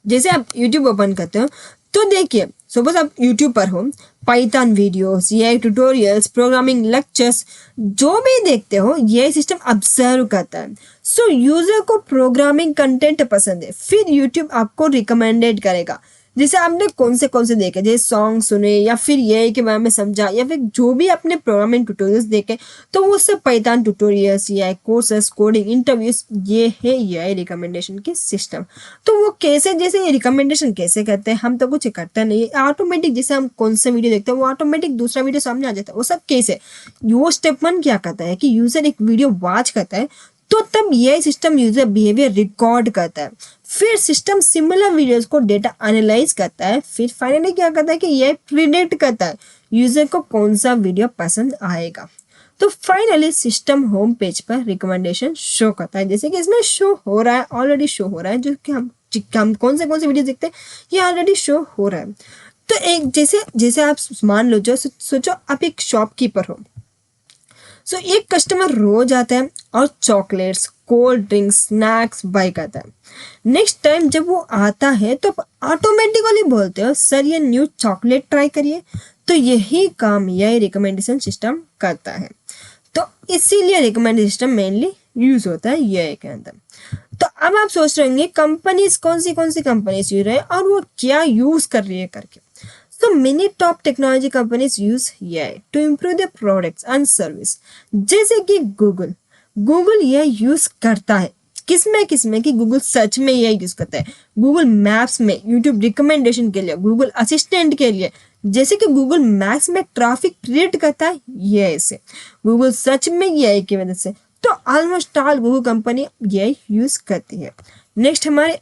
जैसे आप YouTube ओपन करते हो तो देखिए सपोज आप YouTube पर हो, Python videos, AI tutorials, programming lectures जो भी देखते हो ये सिस्टम ऑब्जर्व करता है। सो यूजर को प्रोग्रामिंग कंटेंट पसंद है, फिर YouTube आपको रिकमेंडेड करेगा। जैसे आपने कौन से देखे, जैसे सॉन्ग सुने या फिर ये के बारे में समझा या फिर जो भी अपने प्रोग्रामिंग ट्यूटोरियल्स देखे, तो वो सब पाइथन ट्यूटोरियल्स या कोर्सेस, कोडिंग, इंटरव्यूज, ये है ये रिकमेंडेशन की सिस्टम। तो वो कैसे, जैसे ये रिकमेंडेशन कैसे करते हैं, हम तो कुछ करते नहीं, ऑटोमेटिक जैसे हम कौन सा वीडियो देखते हैं वो ऑटोमेटिक दूसरा वीडियो सामने आ जाता है। वो सब कैसे, वो स्टेप 1 क्या करता है कि यूजर एक वीडियो वॉच करता है तो तब ये सिस्टम यूजर बिहेवियर रिकॉर्ड करता है, फिर सिस्टम सिमिलर वीडियोस को डेटा एनालाइज करता है, फिर फाइनली क्या करता है कि ये प्रिडिक्ट करता है यूजर को कौन सा वीडियो पसंद आएगा। तो फाइनली सिस्टम होम पेज पर रिकमेंडेशन शो करता है, जैसे कि इसमें शो हो रहा है, ऑलरेडी शो हो रहा है, जो कि हम कौन से वीडियो देखते हैं ये ऑलरेडी शो हो रहा है। तो एक जैसे आप मान लो, जो सोचो आप एक शॉपकीपर हो। सो एक कस्टमर रोज आता है और chocolates, cold drinks, snacks buy करता है। नेक्स्ट टाइम जब वो आता है तो ऑटोमेटिकली बोलते हो सर ये न्यू चॉकलेट ट्राई करिए। तो यही काम यही रिकमेंडेशन सिस्टम करता है। तो इसीलिए रिकमेंडेशन सिस्टम मेनली यूज होता है ये के अंदर। तो अब आप सोच रहे होंगे कंपनीज कौन सी कंपनीज यूज है और वो क्या यूज कर रही है करके। So many top technology companies use AI to improve their products and service. जैसे कि गूगल ये यूज करता है किसमें कि गूगल सर्च में ये यूज करता है, गूगल मैप्स में, यूट्यूब रिकमेंडेशन के लिए, गूगल असिस्टेंट के लिए। जैसे कि गूगल मैप्स में ट्रैफिक क्रिएट करता है ये ऐसे, गूगल सर्च में ये की वजह से। तो ऑलमोस्ट ऑल गूगल कंपनी ये यूज करती है। नेक्स्ट हमारे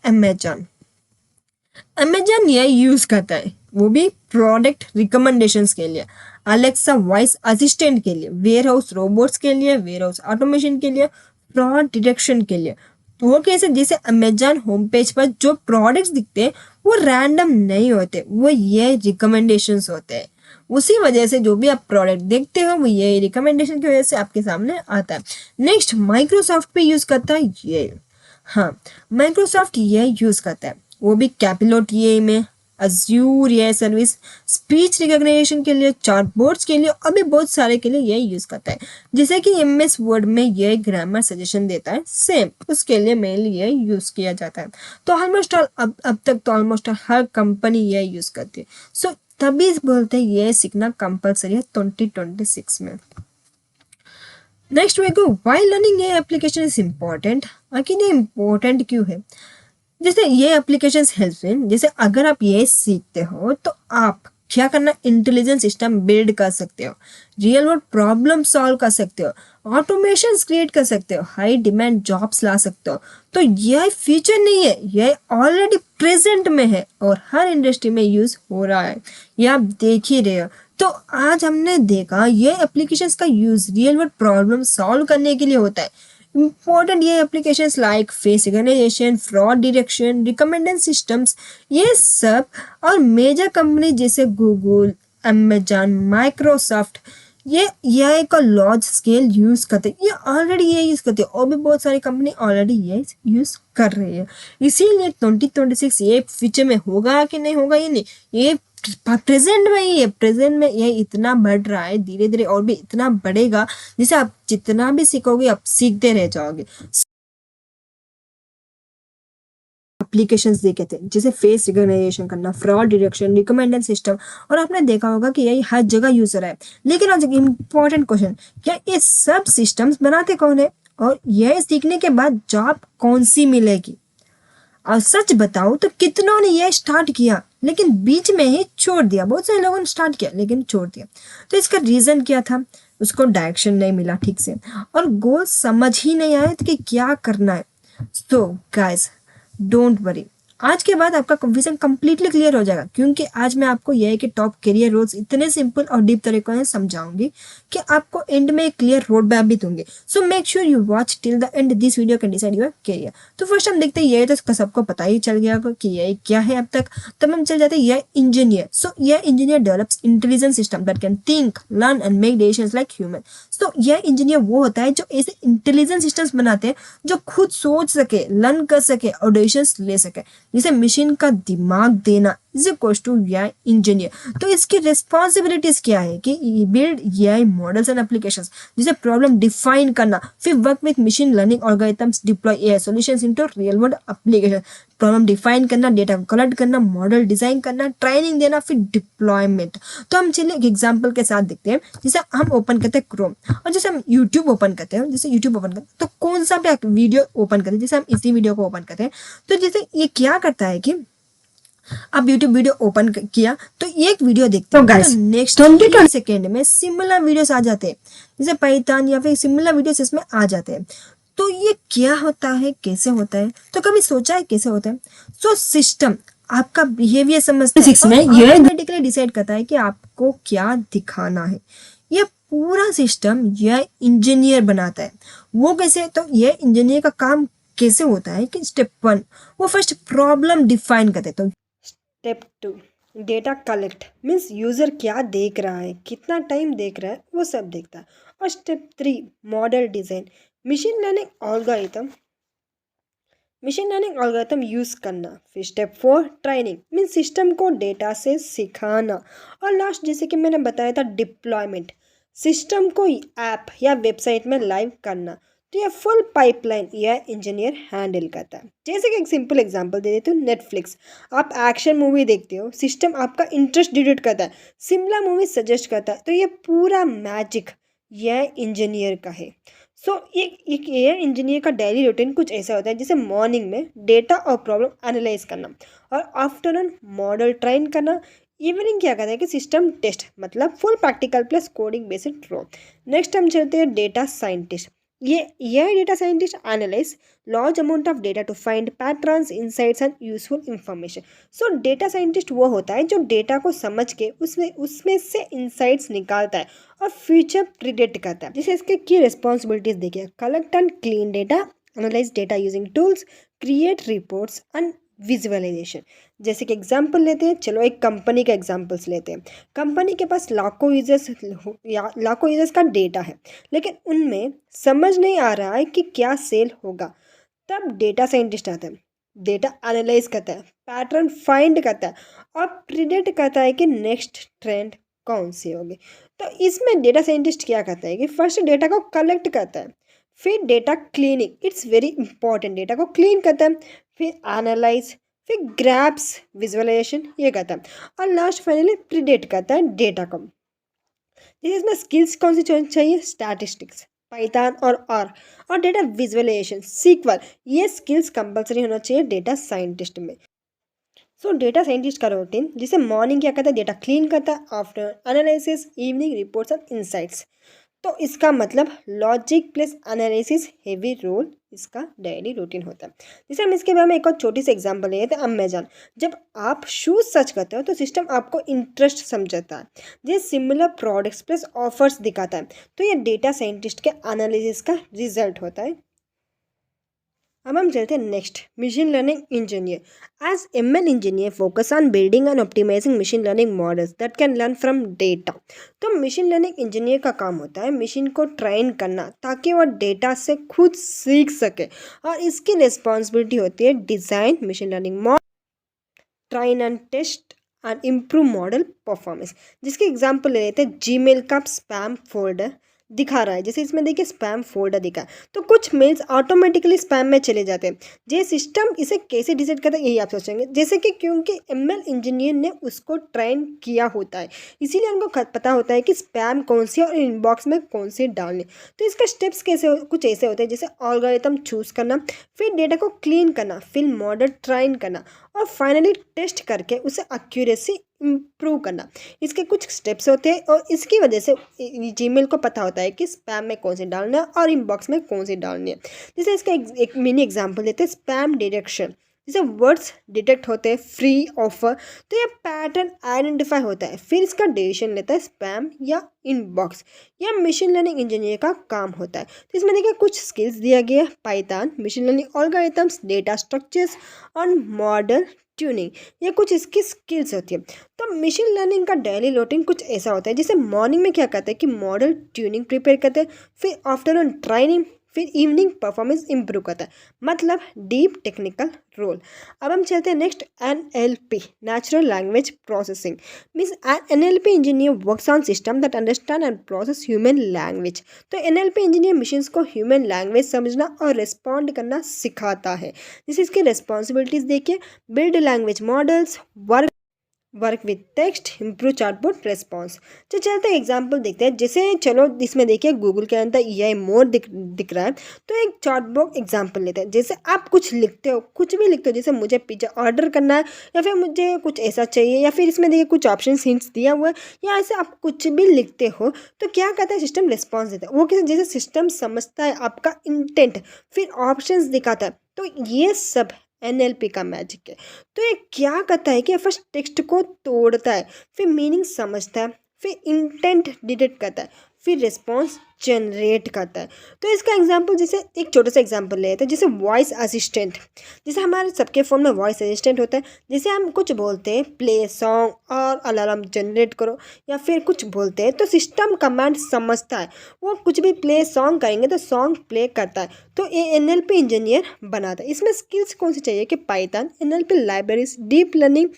अमेजन ये यूज करता है, वो भी प्रोडक्ट रिकमेंडेशंस के लिए, अलेक्सा वॉइस असिस्टेंट के लिए, वेयर हाउस रोबोट्स के लिए, वेयर हाउस ऑटोमेशन के लिए, फ्रॉड डिटेक्शन के लिए। वो कैसे, जैसे अमेजन होम पेज पर जो प्रोडक्ट्स दिखते हैं वो रैंडम नहीं होते, वो ये रिकमेंडेशंस होते हैं। उसी वजह से जो भी आप प्रोडक्ट देखते हो वो ये रिकमेंडेशन की वजह से आपके सामने आता है। नेक्स्ट माइक्रोसॉफ्ट पे यूज करता है ये, हाँ माइक्रोसॉफ्ट ये यूज करता है, वो भी कैपिलोट ये में, अज्यूर ये सर्विस, स्पीच रिकॉग्निशन के लिए, चार्टबोर्ड्स के लिए और भी बहुत सारे के लिए ये यूज करता है। जैसे कि एमएस वर्ड में ये ग्रामर सजेशन देता है, सेम उसके लिए मेनली ये यूज किया जाता है। तो ऑलमोस्ट ऑल अब तक तो ऑलमोस्ट हर कंपनी ये यूज करती है। सो तभी बोलते हैं ये सीखना कंपलसरी है 2026 में। नेक्स्ट वे को व्हाई लर्निंग ये एप्लीकेशन इज इम्पोर्टेंट। आखिर ये इम्पोर्टेंट क्यों है? जैसे ये एप्लीकेशंस हेल्पफुल, जैसे अगर आप ये सीखते हो तो आप क्या करना, इंटेलिजेंट सिस्टम बिल्ड कर सकते हो, रियल वर्ल्ड प्रॉब्लम सॉल्व कर सकते हो, ऑटोमेशन क्रिएट कर सकते हो, हाई डिमांड जॉब्स ला सकते हो। तो यह फ्यूचर नहीं है, यह ऑलरेडी प्रेजेंट में है और हर इंडस्ट्री में यूज हो रहा है, ये आप देख ही रहे हो। तो आज हमने देखा ये एप्लीकेशंस का use real world problem solve करने के लिए होता है। इम्पोर्टेंट ये applications like face recognition, fraud detection, recommendation systems, ये सब और मेजर कंपनी जैसे गूगल, अमेजन, माइक्रोसॉफ्ट ये AI का लार्ज स्केल यूज करते हैं, ये ऑलरेडी ये यूज करते हैं और भी बहुत सारी कंपनी ऑलरेडी ये यूज कर रही है। इसीलिए 2026 ये फ्यूचर में होगा कि नहीं होगा ये नहीं, ये प्रेजेंट में ही है, प्रेजेंट में ये इतना बढ़ रहा है, धीरे धीरे और भी इतना बढ़ेगा। जैसे आप जितना भी सीखोगे आप सीखते रह जाओगे। एप्लीकेशंस देखे थे, जैसे फेस रिकॉग्निशन करना, फ्रॉड डिटेक्शन, रिकमेंडर सिस्टम, और आपने देखा होगा कि यही हर जगह यूज हो रहा है। लेकिन आज एक इम्पॉर्टेंट क्वेश्चन, क्या ये सब सिस्टम्स बनाते कौन है, और यह सीखने के बाद जॉब कौन सी मिलेगी? और सच बताओ तो कितनों ने ये स्टार्ट किया लेकिन बीच में ही छोड़ दिया। बहुत सारे लोगों ने स्टार्ट किया लेकिन छोड़ दिया। तो इसका रीजन क्या था? उसको डायरेक्शन नहीं मिला ठीक से, और गोल समझ ही नहीं आया कि क्या करना है। सो गाइस, डोंट वरी, आज के बाद आपका कंफ्यूजन कंप्लीटली क्लियर हो जाएगा, क्योंकि आज मैं आपको ये के टॉप करियर रोल्स इतने सिंपल और डीप तरीकों से समझाऊंगी कि आपको एंड में एक क्लियर रोड मैप भी दूंगी। So make sure you watch till the end, this video can decide your career. तो फर्स्ट हम देखते हैं, ये तो सबको पता ही चल गया कि ये क्या है अब तक। तब हम चल जाते हैं, ये इंजीनियर। सो ये engineer develops intelligent system that can think, learn and make decisions like human. So ये इंजीनियर वो होता है जो ऐसे इंटेलिजेंट सिस्टम्स बनाते हैं जो खुद सोच सके, लर्न कर सके और डिसीजंस ले सके, जिसे मशीन का दिमाग देना is equal to AI engineer. तो इसकी रिस्पॉन्सिबिलिटीज क्या है कि build AI models and applications, जिसे प्रॉब्लम डिफाइन करना, फिर work with machine learning algorithms, deploy AI solutions into real world application. Problem define करना, डेटा को कलेक्ट करना, मॉडल डिजाइन करना, ट्रेनिंग देना, फिर डिप्लॉयमेंट। तो हम चलिए एक एग्जांपल के साथ देखते हैं। जैसे हम ओपन करते हैं क्रोम, और जैसे हम यूट्यूब ओपन करते हैं, जैसे यूट्यूब ओपन करते हैं तो कौन सा भी वीडियो ओपन करते हैं, जैसे हम इसी वीडियो को ओपन करते हैं, तो जैसे ये क्या करता है कि अब यूट्यूब वीडियो ओपन किया तो एक वीडियो देखते हैं, तो नेक्स्ट 20 सेकेंड में सिमिलर वीडियोस आ जाते हैं, जैसे पाइथन या फिर सिमिलर वीडियोस इसमें आ जाते हैं। तो ये क्या होता है, कैसे होता है? तो कभी सोचा है कैसे होता है? सो सिस्टम आपका बिहेवियर समझता है और ऑटोमेटिकली डिसाइड करता है कि आपको क्या दिखाना है। ये पूरा सिस्टम यह इंजीनियर बनाता है। वो कैसे? तो यह इंजीनियर का काम कैसे होता है कि स्टेप 1 वो फर्स्ट प्रॉब्लम डिफाइन करते हैं। तो step 2 data collect, means user क्या देख रहा है, कितना टाइम देख रहा है, वो सब देखता है। और step 3 model design, machine learning algorithm use करना। फिर स्टेप 4 ट्रेनिंग, मीन्स सिस्टम को डेटा से सिखाना। और लास्ट जैसे कि मैंने बताया था डिप्लॉयमेंट, सिस्टम को ऐप या वेबसाइट में लाइव करना। तो यह फुल पाइपलाइन यह इंजीनियर हैंडल करता है। जैसे कि एक सिंपल एग्जांपल दे देती हूँ, नेटफ्लिक्स। आप एक्शन मूवी देखते हो, सिस्टम आपका इंटरेस्ट डिटेक्ट करता है, सिमिलर मूवी सजेस्ट करता है। तो ये पूरा मैजिक यह इंजीनियर का है। सो एक एआई इंजीनियर का डेली रूटीन कुछ ऐसा होता है, जैसे मॉर्निंग में डेटा और प्रॉब्लम एनालाइज करना, और आफ्टरनून मॉडल ट्रेन करना, इवनिंग क्या करता है कि सिस्टम टेस्ट, मतलब full practical plus coding based रो। नेक्स्ट हम चलते हैं डेटा साइंटिस्ट। ये AI data scientist analyse large amount of data to find patterns, insights and useful information. So data scientist वो होता है जो डेटा को समझ के उसमें से इंसाइट्स निकालता है और फ्यूचर प्रिडिक्ट करता है। जैसे इसके की रिस्पॉन्सिबिलिटीज देखिए, collect and clean data, analyse data using tools, create reports and visualisation. जैसे कि एग्जांपल लेते हैं, चलो एक कंपनी का एग्जांपल्स लेते हैं। कंपनी के पास लाखों यूजर्स का डेटा है, लेकिन उनमें समझ नहीं आ रहा है कि क्या सेल होगा। तब डेटा साइंटिस्ट आता है, डेटा एनालाइज करता है, पैटर्न फाइंड करता है और प्रिडिक्ट करता है कि नेक्स्ट ट्रेंड कौन सी होगी। तो इसमें डेटा साइंटिस्ट क्या करता है कि फर्स्ट डेटा को कलेक्ट करता है, फिर data cleaning, it's very important, data को क्लीन करता है, फिर एनालाइज, फिर ग्रैप्स, विजुअलाइजेशन ये करता है, और लास्ट फाइनली प्रिडिक्ट करता है डेटा को। जैसे इसमें स्किल्स कौन सी चाहिए? स्टैटिस्टिक्स, पाइथन और डेटा विजुअलाइजेशन, सीक्वल, ये स्किल्स कंपलसरी होना चाहिए डेटा साइंटिस्ट में। सो डेटा साइंटिस्ट का रूटीन, जिसे मॉर्निंग क्या करता है, डेटा क्लीन करता है, after analysis, evening reports and insights. तो इसका मतलब logic plus analysis heavy role इसका डेली रूटीन होता है। जैसे हम इसके बारे में एक और छोटी सी एग्जांपल ले लेते हैं, अमेजॉन। जब आप शूज सर्च करते हो तो सिस्टम आपको इंटरेस्ट समझाता है, ये सिमिलर प्रोडक्ट्स प्लस ऑफर्स दिखाता है। तो ये डेटा साइंटिस्ट के एनालिसिस का रिजल्ट होता है। अब हम चलते हैं next, machine learning engineer. As ML engineer focus on building and optimising machine learning models that can learn from data. तो मशीन लर्निंग इंजीनियर का काम होता है मशीन को ट्रेन करना ताकि वह डेटा से खुद सीख सके, और इसकी रिस्पॉन्सिबिलिटी होती है design machine learning model, train and test and improve model performance. जिसके एग्जाम्पल ले लेते हैं, जीमेल का स्पैम फोल्डर, दिखा रहा है। जैसे इसमें देखिए स्पैम फोल्डर दिखा है, तो कुछ मेल्स ऑटोमेटिकली स्पैम में चले जाते हैं। ये सिस्टम इसे कैसे डिसाइड करता है, यही आप सोचेंगे। जैसे कि क्योंकि एमएल इंजीनियर ने उसको ट्रेन किया होता है, इसीलिए उनको पता होता है कि स्पैम कौन सी और इनबॉक्स में कौन सी डालनी। तो इसका स्टेप्स कैसे कुछ ऐसे होते हैं, जैसे ऑलगोरिथम चूज करना, फिर डेटा को क्लीन करना, फिर मॉडल ट्रेन करना, और फाइनली टेस्ट करके उसे एक्यूरेसी इम्प्रूव करना। इसके कुछ स्टेप्स होते हैं और इसकी वजह से जीमेल को पता होता है कि स्पैम में कौन सी डालना है और इनबॉक्स में कौन सी डालनी है। जैसे इसका एक मिनी एग्जांपल देते हैं, स्पैम डिटेक्शन। जैसे वर्ड्स डिटेक्ट होते हैं, फ्री, ऑफर, तो ये पैटर्न आइडेंटिफाई होता है, फिर इसका डिसीजन लेता है स्पैम या इनबॉक्स। यह मशीन लर्निंग इंजीनियर का काम होता है। तो इसमें देखिए कुछ स्किल्स दिया गया है, Python, machine learning algorithms, data structures और मॉडल ट्यूनिंग, ये कुछ इसकी स्किल्स होती है। तो मशीन लर्निंग का डेली रूटीन कुछ ऐसा होता है, जैसे मॉर्निंग में क्या करते हैं कि मॉडल ट्यूनिंग प्रिपेयर करते हैं, फिर आफ्टरनून ट्रेनिंग, फिर इवनिंग परफॉर्मेंस इंप्रूव करता है, मतलब डीप टेक्निकल रोल। अब हम चलते हैं next, NLP, natural language processing. Means NLP engineer works on system that understand and process human language. तो NLP इंजीनियर मशीन्स को ह्यूमन लैंग्वेज समझना और रिस्पॉन्ड करना सिखाता है। जैसे इसकी रिस्पॉन्सिबिलिटीज देखिए, build language models, work with text, improve chatbot response. तो चलते हैं एग्जाम्पल देखते हैं। जैसे चलो इसमें देखिए गूगल के अंदर AI मोड दिख रहा है, तो एक चैटबॉट एग्जाम्पल लेते हैं। जैसे आप कुछ लिखते हो, कुछ भी लिखते हो, जैसे मुझे पिज्जा ऑर्डर करना है, या फिर मुझे कुछ ऐसा चाहिए, या फिर इसमें देखिए कुछ ऑप्शन हिंट्स दिया हुआ है, या ऐसे आप कुछ भी लिखते हो, तो क्या कहता है सिस्टम रिस्पॉन्स देता है। वो कैसे, जैसे सिस्टम समझता है आपका इंटेंट, फिर ऑप्शंस दिखाता है। तो ये सब NLP का मैजिक है। तो ये क्या करता है कि फर्स्ट टेक्स्ट को तोड़ता है, फिर मीनिंग समझता है, फिर इंटेंट डिटेक्ट करता है, फिर रिस्पॉन्स जनरेट करता है। तो इसका एग्जांपल, जैसे एक छोटा सा एग्जांपल लेते हैं, जैसे वॉइस असिस्टेंट। जैसे हमारे सबके फ़ोन में वॉइस असिस्टेंट होता है। जैसे हम कुछ बोलते हैं, प्ले सॉन्ग और अलार्म जनरेट करो, या फिर कुछ बोलते हैं, तो सिस्टम कमांड समझता है। वो कुछ भी प्ले सॉन्ग करेंगे तो सॉन्ग प्ले करता है। तो ये NLP इंजीनियर बनाता है। इसमें स्किल्स कौन सी चाहिए कि Python, NLP libraries, deep learning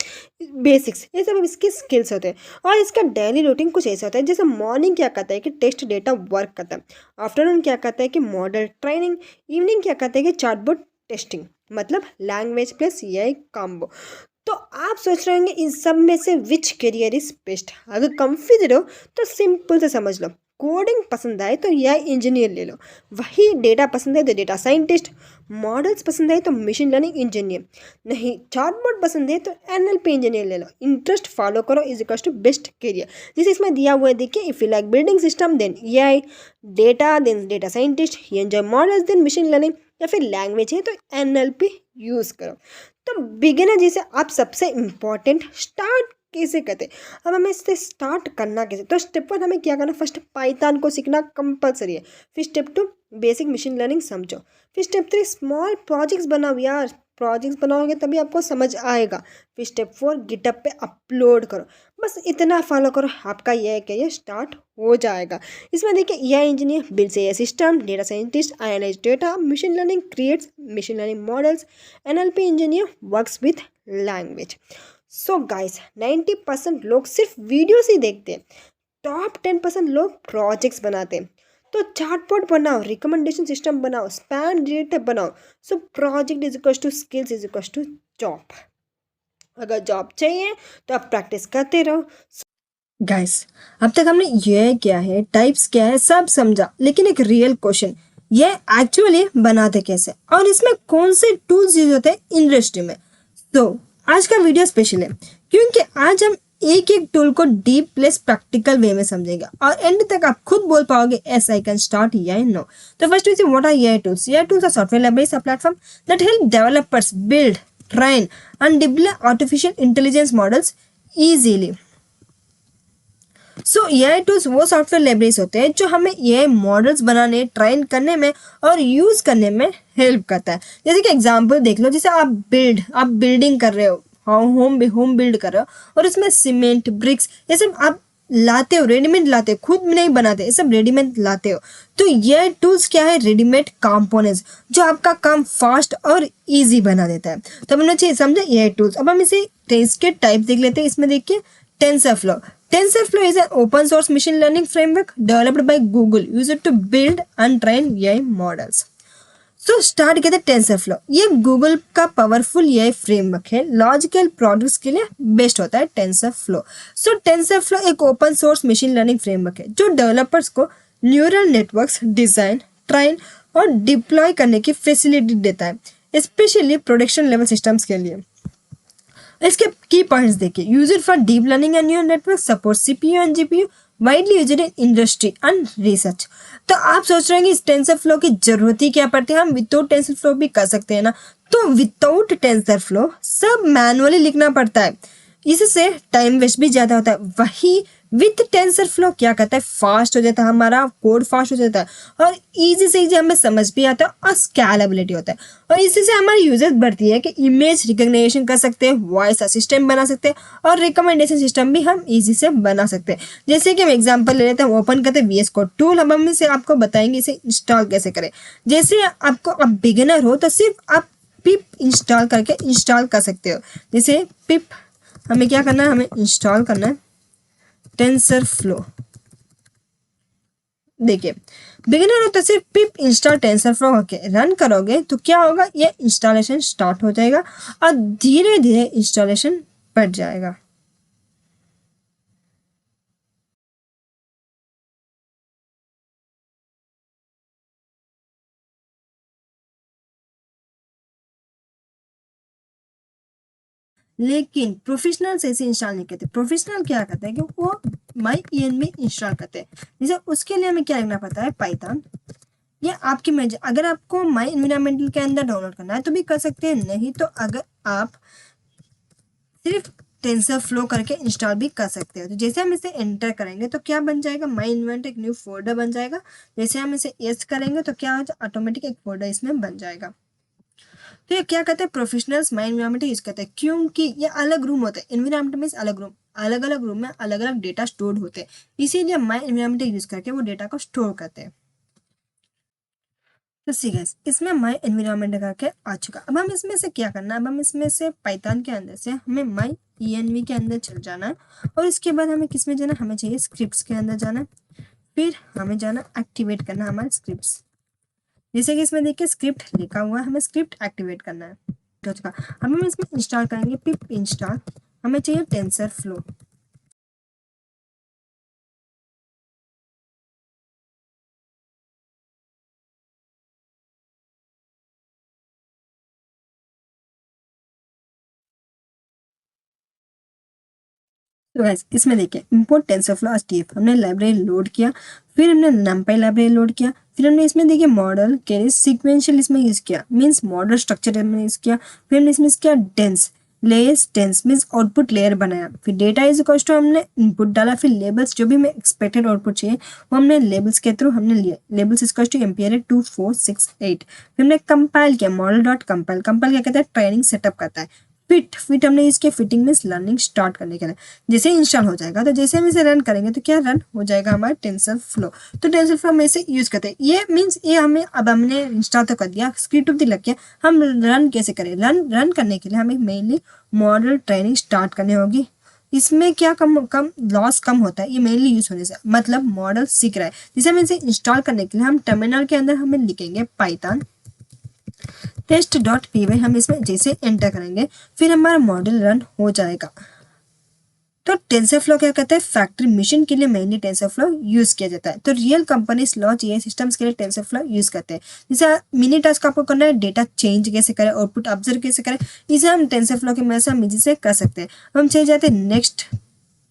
basics, ये सब इसकी स्किल्स होते हैं। और इसका डेली रूटीन कुछ ऐसा होता है, जैसे मॉर्निंग क्या करता है कि टेस्ट डेटा वर्क करता है, आफ्टरनून क्या करता है कि मॉडल ट्रेनिंग, इवनिंग क्या करता है कि चैटबॉट टेस्टिंग, मतलब लैंग्वेज प्लस AI कॉम्बो। तो आप सोच रहे होंगे इन सब में से विच करियर इज बेस्ट। अगर कंफ्यूज हो तो सिंपल से समझ लो, कोडिंग पसंद आए तो AI इंजीनियर ले लो, वही डेटा पसंद है तो डेटा साइंटिस्ट, मॉडल्स पसंद है तो मशीन लर्निंग इंजीनियर, नहीं चैटबॉट पसंद है तो NLP इंजीनियर ले लो। इंटरेस्ट फॉलो करो is equals to best career. जैसे इसमें दिया हुआ है देखिए, if you like building system then AI, data then data scientist, you enjoy models then machine learning, या फिर लैंग्वेज है तो NLP यूज़ करो। तो बिगिनर जैसे आप सबसे इम्पॉर्टेंट स्टार्ट कैसे करते, अब हमें इससे स्टार्ट करना कैसे। तो स्टेप 1 हमें क्या करना, फर्स्ट पाइथन को सीखना कंपलसरी है, फिर स्टेप 2 बेसिक मशीन लर्निंग समझो, फिर स्टेप 3 स्मॉल प्रोजेक्ट्स बनाओ यार, प्रोजेक्ट्स बनाओगे तभी आपको समझ आएगा, फिर स्टेप 4 गिटअप पे अपलोड करो। बस इतना फॉलो करो, आपका ये करियर स्टार्ट हो जाएगा। इसमें देखिए AI engineer builds AI system, data scientist analyse data, machine learning creates machine learning models, NLP engineer works with language. So guys 90% लोग सिर्फ वीडियोस ही देखते हैं, टॉप 10% लोग प्रोजेक्ट्स बनाते हैं। तो चार्टबोर्ड बनाओ, रिकमेंडेशन सिस्टम बनाओ, स्पैम डिटेक्टर बनाओ। So project is equal to skills is equal to job. अगर जॉब चाहिए तो आप प्रैक्टिस करते रहो। गाइस अब तक हमने ये क्या है, टाइप्स क्या है, सब समझा, लेकिन एक रियल क्वेश्चन, ये एक्चुअली बनाते कैसे और इसमें कौन से टूल्स यूज होते हैं इंडस्ट्री में। तो आज का वीडियो स्पेशल है क्योंकि आज हम एक एक टूल को डीप प्लस प्रैक्टिकल वे में समझेगा और एंड तक आप खुद बोल पाओगे एस आई कैन स्टार्ट या नो। तो first we see what are AI tools. AI tools are software libraries, a platform that help developers build, train and deploy artificial intelligence models easily. So AI tools वो software libraries होते हैं जो हमें AI models बनाने, train करने में और use करने में हेल्प करता है। जैसे कि एग्जांपल देख लो, जैसे आप बिल्डिंग कर रहे हो, होम बिल्ड कर रहे हो और उसमें सीमेंट, ब्रिक्स, ये सब आप लाते हो, रेडीमेड लाते हो, खुद नहीं बनाते, ये सब रेडीमेड लाते हो। तो ये टूल्स क्या है, रेडीमेड कंपोनेंट्स जो आपका काम फास्ट और इजी बना देता है। तो हमने समझा AI टूल्स। अब हम इसे इसके टाइप देख लेते हैं। इसमें देखिए TensorFlow, TensorFlow is an open source machine learning framework developed by Google used to build and train AI models. So start कहते हैं टेंसरफ्लो। ये गूगल का पावरफुल एआई फ्रेमवर्क है, लॉजिकल प्रोडक्ट्स के लिए बेस्ट होता है टेंसरफ्लो। सो टेंसरफ्लो एक open source machine learning framework है जो डेवलपर्स को न्यूरल नेटवर्क्स डिजाइन, ट्रेन और डिप्लॉय करने की फैसिलिटी देता है, स्पेशली प्रोडक्शन लेवल सिस्टम्स के लिए। इसके की पॉइंट्स देखिए, user for deep learning and neural network, support CPU and GPU, widely used in industry and research. तो आप सोच रहे हैं कि इस टेंसरफ्लो की जरूरत ही क्या पड़ती है, हम विदाउट टेंसरफ्लो भी कर सकते हैं ना। तो विदाउट टेंसरफ्लो सब मैनुअली लिखना पड़ता है, इससे टाइम वेस्ट भी ज्यादा होता है। वही विथ टेंसरफ्लो क्या कहता है, फास्ट हो जाता है, हमारा कोड फास्ट हो जाता है और इजी से इजी हमें समझ भी आता है और स्केलेबिलिटी होता है। और इसी से हमारी यूजेस बढ़ती है कि इमेज रिकॉग्निशन कर सकते हैं, वॉइस असिस्टेंट बना सकते हैं और रिकमेंडेशन सिस्टम भी हम इजी से बना सकते हैं। जैसे कि हम एग्जांपल ले लेते हैं, ओपन करते हैं VS कोड टूल, हम इसे आपको बताएंगे इसे इंस्टॉल कैसे करें। जैसे आपको अब बिगिनर हो तो सिर्फ आप पिप इंस्टॉल करके इंस्टॉल कर सकते हो। जैसे पिप हमें क्या करना है, हमें इंस्टॉल करना है टेंसरफ्लो। देखिए बिगिनर हो तो सिर्फ पिप इंस्टॉल टेंसरफ्लो होके रन करोगे तो क्या होगा, ये इंस्टॉलेशन स्टार्ट हो जाएगा और धीरे धीरे इंस्टॉलेशन बढ़ जाएगा। लेकिन प्रोफेशनल से इसे इंस्टॉल नहीं करते। प्रोफेशनल क्या करते हैं कि वो माई ईएन में इंस्टॉल करते हैं। जैसे उसके लिए हमें क्या लिखना पड़ता है, पाइथन। ये आपकी मर्जी, अगर आपको माई एनवायरमेंटल के अंदर डाउनलोड करना है तो भी कर सकते हैं, नहीं तो अगर आप सिर्फ टेंसरफ्लो करके इंस्टॉल भी कर सकते हो। तो जैसे हम इसे एंटर करेंगे तो क्या बन जाएगा, माई एनवायरमेंट एक न्यू फोल्डर बन जाएगा। जैसे हम इसे यस करेंगे तो क्या हो जाएगा, ऑटोमेटिक एक फोल्डर इसमें बन जाएगा। तो ये क्या कहते हैं, प्रोफेशनल्स माई एनवायरमेंट यूज करते हैं, क्योंकि ये अलग रूम होते हैं। एनवायरमेंट मीन्स अलग रूम, अलग अलग रूम में अलग अलग डेटा स्टोर होते हैं, इसीलिए माई एनवायरमेंट यूज करके वो डेटा को स्टोर करते हैं। तो सी गाइस, इसमें माई एनवायरमेंट करके आ चुका। अब हम इसमें से क्या करना है, अब हम इसमें से पाइथन के अंदर से हमें माई ENV के अंदर चल जाना है और इसके बाद हमें किस में जाना, हमें चाहिए स्क्रिप्ट्स के अंदर जाना है। फिर हमें जाना एक्टिवेट करना हमारे स्क्रिप्ट्स। जैसे कि इसमें देखिए स्क्रिप्ट लिखा हुआ है, हमें स्क्रिप्ट एक्टिवेट करना है। तो अब हम इसमें इंस्टॉल करेंगे पिप इंस्टॉल, हमें चाहिए टेंसरफ्लो। तो गाइस इसमें देखिए इंपोर्ट टेंसरफ्लो STF, हमने लाइब्रेरी लोड किया, फिर हमने numpy लाइब्रेरी लोड किया, फिर हमने इसमें देखिए मॉडल के सीक्वेंशियल इसमें यूज किया, मीन्स मॉडल स्ट्रक्चर हमने यूज किया। फिर हमने इसमें किया dense layers, dense means output layer बनाया। फिर डेटा इज इक्वल टू हमने इनपुट डाला, फिर लेबल्स जो भी हमें एक्सपेक्टेड आउटपुट चाहिए वो हमने लेबल्स के थ्रू हमने लिया। Labels equal to MPRA 2468। फिर हमने कंपाइल किया मॉडल डॉट कंपाइल। कंपाइल क्या कहता है, ट्रेनिंग सेटअप करता है। फिट हमने इसके फिटिंग में लर्निंग स्टार्ट करने के लिए जैसे इंस्टॉल हो जाएगा तो जैसे हम इसे रन करेंगे तो क्या रन हो जाएगा हमारा टेंसरफ्लो। तो टेंसरफ्लो हम इसे यूज करते हैं। ये मीन्स ये हमें अब हमने इंस्टॉल तो कर दिया, स्क्रिप्ट भी लग गया, हम रन कैसे करें। रन करने के लिए हमें मेनली मॉडल ट्रेनिंग स्टार्ट करनी होगी। इसमें क्या कम लॉस कम होता है, ये मेनली यूज होने से, मतलब मॉडल सीख रहा है। जैसे हम इसे इंस्टॉल करने के लिए हम टर्मिनल के अंदर हमें लिखेंगे पाइथन test.py, हम इसमें जैसे एंटर करेंगे फिर हमारा मॉडल रन हो जाएगा। तो टेंसरफ्लो क्या कहते हैं, फैक्ट्री मशीन के लिए मेनली टेंसरफ्लो यूज किया जाता है। तो real companies launch AI systems के लिए टेंसरफ्लो यूज करते हैं। जैसे मिनी टास्क आपको करना है, डेटा चेंज कैसे करें, आउटपुट ऑब्जर्व कैसे करें, इसे हम टेंसरफ्लो की मदद से हम इजी से कर सकते हैं। हम चले जाते हैं नेक्स्ट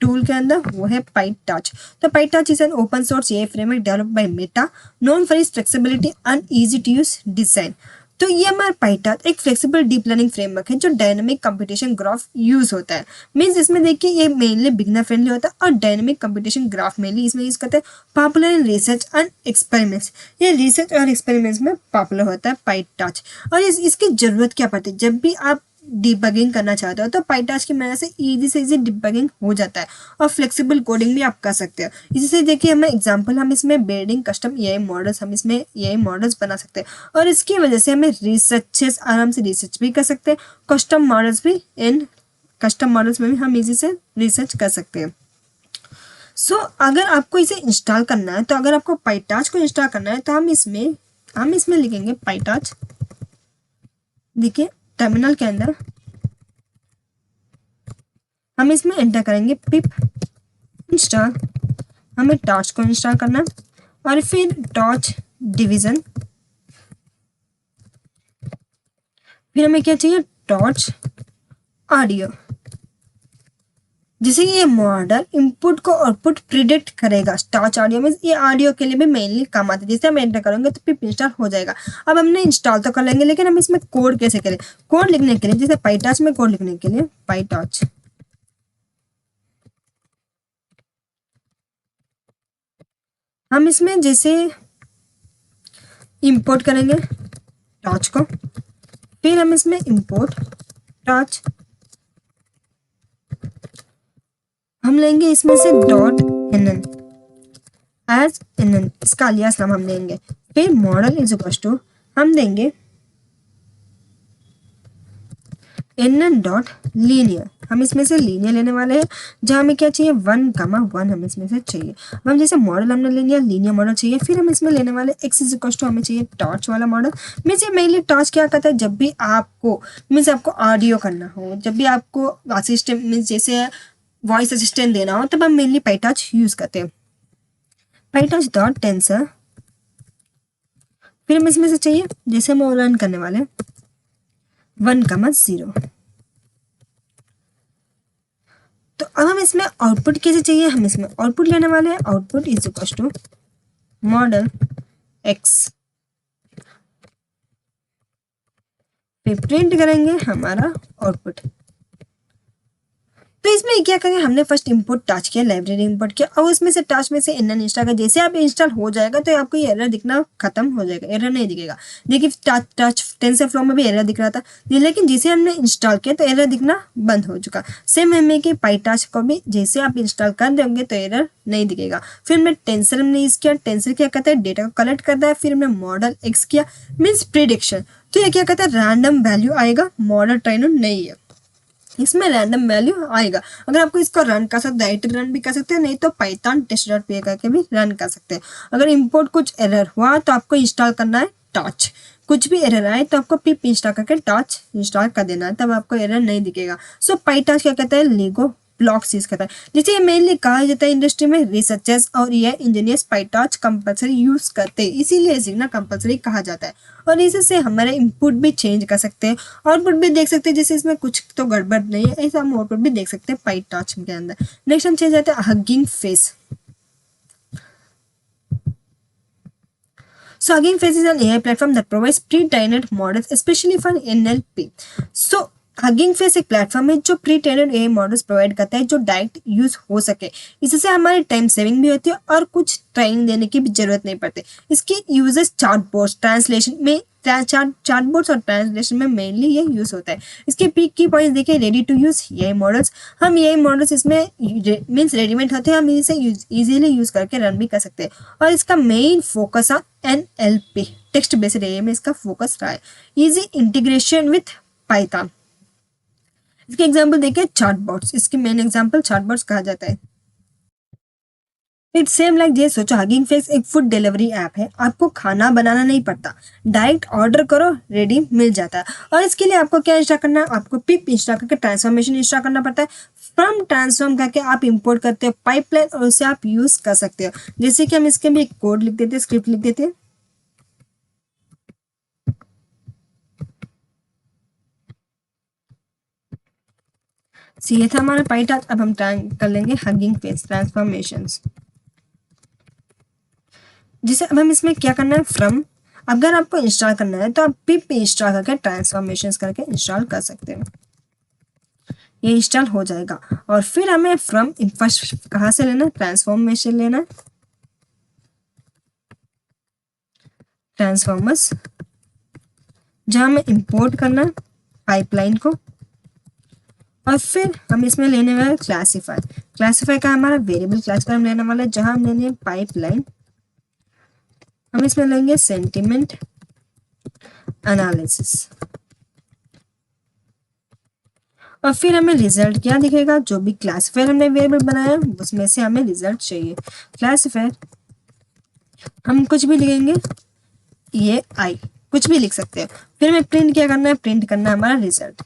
टूल के अंदर, वो है PyTorch। तो PyTorch is an open source AI framework developed by Meta, known for its flexibility and easy to use design. तो ये हमारा PyTorch एक फ्लेक्सिबल डीप लर्निंग फ्रेमवर्क है जो डायनामिक कंप्यूटेशन ग्राफ यूज होता है। मीन्स इसमें देखिए ये मेनली बिगनर फ्रेंडली होता है और डायनामिक कंप्यूटेशन ग्राफ मेनली इसमें यूज करते हैं। Popular in research and experiments, ये रिसर्च और एक्सपेरिमेंट्स में पॉपुलर होता है PyTorch। और इसकी जरूरत क्या पड़ती है, जब भी आप डिबगिंग करना चाहते हो तो PyTorch की मदद से इजी डिबगिंग हो जाता है और फ्लेक्सिबल कोडिंग भी आप कर सकते हो। इसी से देखिए हमें एग्जांपल, हम इसमें बिल्डिंग कस्टम AI मॉडल्स, हम इसमें AI मॉडल्स बना सकते हैं और इसकी वजह से हमें रिसर्चेस आराम से रिसर्च भी कर सकते हैं। कस्टम मॉडल्स में भी हम इजी से रिसर्च कर सकते हैं। सो अगर आपको इसे इंस्टॉल करना है, तो अगर आपको पाइटाच को इंस्टॉल करना है, तो हम इसमें लिखेंगे पाइटाच। देखिए टर्मिनल के अंदर हम इसमें एंटर करेंगे पिप इंस्टॉल। हमें टॉर्च को इंस्टॉल करना है और फिर टॉर्च डिवीजन। फिर हमें क्या चाहिए, टॉर्च ऑडियो। जैसे ये मॉडल इनपुट को आउटपुट प्रिडिक्ट करेगा। टॉर्च ऑडियो में ये ऑडियो के लिए भी मेनली काम आता है। जैसे हम एंटर करेंगे तो पिप इंस्टॉल हो जाएगा। अब हमने इंस्टॉल तो कर लेंगे, लेकिन हम इसमें कोड कैसे करें? कोड लिखने के लिए, जैसे पाइटॉच में कोड लिखने के लिए पाइटॉच, हम इसमें जैसे इंपोर्ट करेंगे टॉर्च को, फिर हम इसमें इंपोर्ट टॉर्च, हम लेंगे इसमें से डॉट एनएन एज एनएन, इसका अलियास नाम हम देंगे। फिर मॉडल इज इक्वल टू हम देंगे एनएन डॉट लीनियर। हम इसमें से लीनियर लेने वाले हैं, जहाँ हमें क्या चाहिए 1,1 हम इसमें से चाहिए। अब हम जैसे मॉडल हमने ले लिया, लीनियर मॉडल चाहिए। फिर हम इसमें लेने वाले एक्स इज इक्वल टू हमें चाहिए टॉर्च वाला मॉडल। मीन्स ये मेनली टॉर्च क्या करता है, जब भी आपको मीन्स आपको ऑडियो करना हो, जब भी आपको असिस्टेंट मीन्स जैसे वॉइस असिस्टेंट देना हो, तब हम मेनली पाइटॉच यूज करते हैं। पाइटॉच डॉट टेंसर, फिर हम इसमें से चाहिए जैसे हम रन करने वाले 1,0। तो अब हम इसमें आउटपुट कैसे चाहिए, हम इसमें आउटपुट लेने वाले हैं output is equal to model X, फिर प्रिंट करेंगे हमारा आउटपुट। तो इसमें क्या करेंगे, हमने फर्स्ट इंपोर्ट टच किया, लाइब्रेरी इंपोर्ट किया, और उसमें से टच में से एनएन इंस्टॉल का जैसे आप इंस्टॉल हो जाएगा तो आपको ये एरर दिखना खत्म हो जाएगा, एरर नहीं दिखेगा। देखिए टच टेंसर फ्लो में भी एरर दिख रहा था, लेकिन जैसे हमने इंस्टॉल किया तो एरर दिखना बंद हो चुका। सेम हमें कि पाइटॉच को भी जैसे आप इंस्टॉल कर देंगे तो एरर नहीं दिखेगा। फिर हमने टेंसर हमने यूज किया, टेंसर क्या करता है, डेटा को कलेक्ट करता है। फिर हमने मॉडल एक्स किया, मीन्स प्रिडिक्शन। तो ये क्या करता है, रैंडम वैल्यू आएगा, मॉडल ट्रेन नहीं है, इसमें रैंडम वैल्यू आएगा। अगर आपको इसको रन कर सकते डायरेक्ट रन भी कर सकते हैं, नहीं तो पाइथन टेस्ट.py करके भी रन कर सकते हैं। अगर इंपोर्ट कुछ एरर हुआ तो आपको इंस्टॉल करना है टॉर्च, कुछ भी एरर आए तो आपको पिप इंस्टॉल करके टॉर्च इंस्टॉल कर देना है, तब आपको एरर नहीं दिखेगा। सो पाइटॉच क्या कहता है, लेगो ब्लॉक्स यूज करता है। जैसे मेनली कहा जाता है इंडस्ट्री में रिसर्चर्स और ये इंजीनियर्स पाइटॉच कंपलसरी यूज करते हैं, इसीलिए सीखना कंपलसरी कहा जाता है। और इससे हमारे इनपुट भी चेंज कर सकते हैं, आउटपुट भी देख सकते हैं। जैसे इसमें कुछ तो गड़बड़ नहीं है, ऐसा हम आउटपुट भी देख सकते हैं पाइटॉच के अंदर। नेक्स्ट हम चेंज जाते हैं hugging face. So Hugging Face is an AI platform that provides pre-trained models, especially for NLP. So hugging face एक प्लेटफॉर्म है जो pre trained AI models provide करता है, जो डायरेक्ट यूज हो सके। इससे हमारी टाइम सेविंग भी होती है और कुछ ट्रेनिंग देने की भी जरूरत नहीं पड़ती। इसकी यूजेस चार्टबोर्ड्स ट्रांसलेशन में चार्टबोर्ड्स और ट्रांसलेशन में मेनली ये यूज होता है। इसके पीक की पॉइंट्स देखिए, ready to use AI models. हम एआई मॉडल्स इसमें मीन्स रेडीमेड होते हैं, हम इसे इजीली यूज करके रन भी कर सकते हैं। और इसका मेन फोकस है एनएलपी, टेक्स्ट बेस्ड एआई में इसका फोकस रहा है। Easy integration with Python. इसके एग्जाम्पल देखिए चार्टबॉट्स, इसकी मेन एग्जाम्पल चार्टबॉट्स कहा जाता है। इट्स सेम लाइक जे सोचो हगिंग फेस एक फूड डिलीवरी ऐप है, आपको खाना बनाना नहीं पड़ता, डायरेक्ट ऑर्डर करो रेडी मिल जाता है। और इसके लिए आपको क्या इंस्टॉल करना है, आपको पिप इंस्टॉल करके ट्रांसफॉर्मेशन इंस्टॉल करना पड़ता है। फ्रॉम ट्रांसफॉर्म करके आप इंपोर्ट करते हो पाइपलाइन और उसे आप यूज कर सकते हो। जैसे कि हम इसके भी एक कोड लिख देते हैं, स्क्रिप्ट लिख देते हैं। ये था हमारा पाइटॉच। अब हम कर लेंगे हगिंग फेस ट्रांसफॉर्मेशंस। जैसे अब हम इसमें क्या करना है, फ्रॉम अगर आपको इंस्टॉल करना है तो आप पिप इंस्टॉल करके ट्रांसफॉर्मेशंस करके इंस्टॉल कर सकते हैं, ये इंस्टॉल हो जाएगा। और फिर हमें फ्रॉम फर्स्ट कहाँ से लेना है, ट्रांसफॉर्मेशन लेना है, ट्रांसफॉर्मर्स, जहाँ हमें इंपोर्ट करना है पाइपलाइन को। और फिर हम इसमें लेने वाले क्लासीफाई। क्लासीफाई का हमारा वेरिएबल क्लास का हम लेने वाला है, जहां हम लेंगे पाइपलाइन, हम इसमें लेंगे सेंटिमेंट एनालिसिस। और फिर हमें रिजल्ट क्या दिखेगा, जो भी क्लासिफायर हमने वेरिएबल बनाया उसमें से हमें रिजल्ट चाहिए। क्लासिफायर हम कुछ भी लिखेंगे, ये आई कुछ भी लिख सकते हैं। फिर हमें प्रिंट क्या करना है, प्रिंट करना है हमारा रिजल्ट।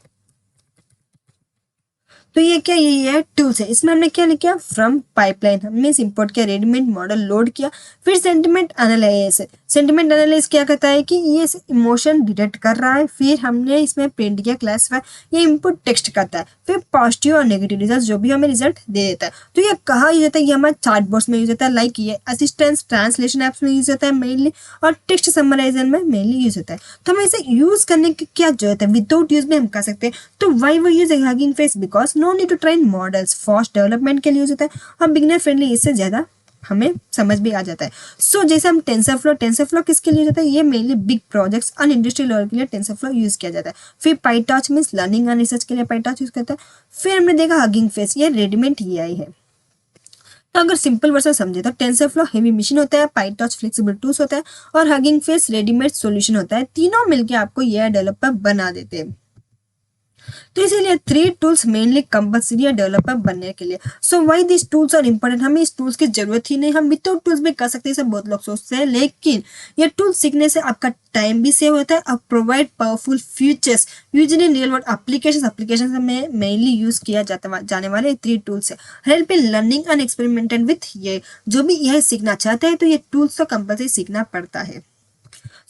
तो ये क्या, ये है टूल्स है। इसमें हमने क्या लिखा, फ्रॉम पाइपलाइन हमने इंपोर्ट किया, रेडीमेड मॉडल लोड किया। फिर सेंटिमेंट एनालाइज, सेंटिमेंट एनालाइज क्या करता है कि ये इमोशन डिटेक्ट कर रहा है। फिर हमने इसमें प्रिंट किया क्लासिफायर, ये इनपुट टेक्स्ट करता है। फिर पॉजिटिव और नेगेटिव रिजल्ट जो भी हमें रिजल्ट दे देता है। तो ये कहाँ यूज होता है, ये हमारे चार्ट बॉक्स में यूज होता है, लाइक ये असिस्टेंस ट्रांसलेशन एप्स में यूज होता है मेनली, और टेक्स्ट समराइजर में मेनली यूज होता है। तो हमें इसे यूज करने की क्या जरूरत है, विदाउट यूज में हम कर सकते हैं। तो वाई वो use Hugging Face, because no need to train models, fast development के लिए यूज होता है और बिगिनर फ्रेंडली, इससे ज्यादा हमें समझ भी आ जाता है। सो जैसे हम टेंसरफ्लो किसके लिए जाता है, ये मेनली बिग प्रोजेक्ट्स और इंडस्ट्रियल लेवल के लिए टेंसरफ्लो यूज किया जाता है। फिर PyTorch means learning and research के लिए पाइटॉर्च यूज करता है। फिर हमने देखा हगिंग फेस, ये रेडीमेड एआई है। तो अगर सिंपल वर्जन समझे तो टेंसरफ्लो हेवी मशीन होता है, पाइटॉर्च फ्लेक्सिबल टूल्स होता है और हगिंग फेस रेडीमेड सॉल्यूशन होता है। तीनों मिलकर आपको एआई डेवलपर बना देते हैं। तो इसीलिए 3 टूल्स मेनली कंपल्सरी है डेवलपर बनने के लिए। So why this tools are important, हमें इस टूल्स की जरूरत ही नहीं, हम विदाउट टूल्स भी कर सकते हैं, सब बहुत लोग सोचते हैं। लेकिन ये टूल सीखने से आपका टाइम भी सेव होता है और provide powerful features usually in real world application में मेनली यूज किया जाने वाले 3 टूल्स है। Help in learning and experimented with ये, जो भी यह सीखना चाहते हैं तो ये टूल्स तो कंपल्सरी सीखना पड़ता है।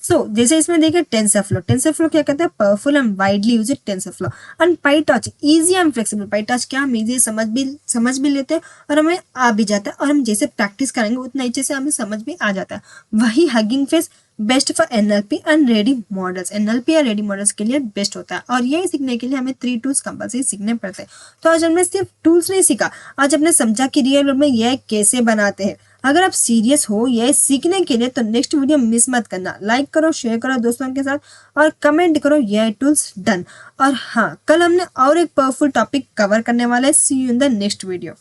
जैसे इसमें देखिए टेंसरफ्लो क्या कहता है, powerful and widely used TensorFlow. And PyTorch easy and flexible, PyTorch क्या हम इजी समझ भी लेते हैं और हमें आ भी जाता है, और हम जैसे प्रैक्टिस करेंगे उतना अच्छे से हमें समझ भी आ जाता है। वही hugging face best for NLP and ready models, NLP या रेडी मॉडल्स के लिए बेस्ट होता है। और ये सीखने के लिए हमें 3 टूल्स कंपल्सरी सीखने पड़ते हैं। तो आज हमने सिर्फ टूल्स नहीं सीखा, आज हमने समझा कि रियल वर्ल्ड में यह कैसे बनाते हैं। अगर आप सीरियस हो यह सीखने के लिए तो नेक्स्ट वीडियो मिस मत करना, लाइक करो, शेयर करो दोस्तों के साथ और कमेंट करो यह टूल्स डन। और हाँ, कल हमने और एक पावरफुल टॉपिक कवर करने वाले, see you in the next video.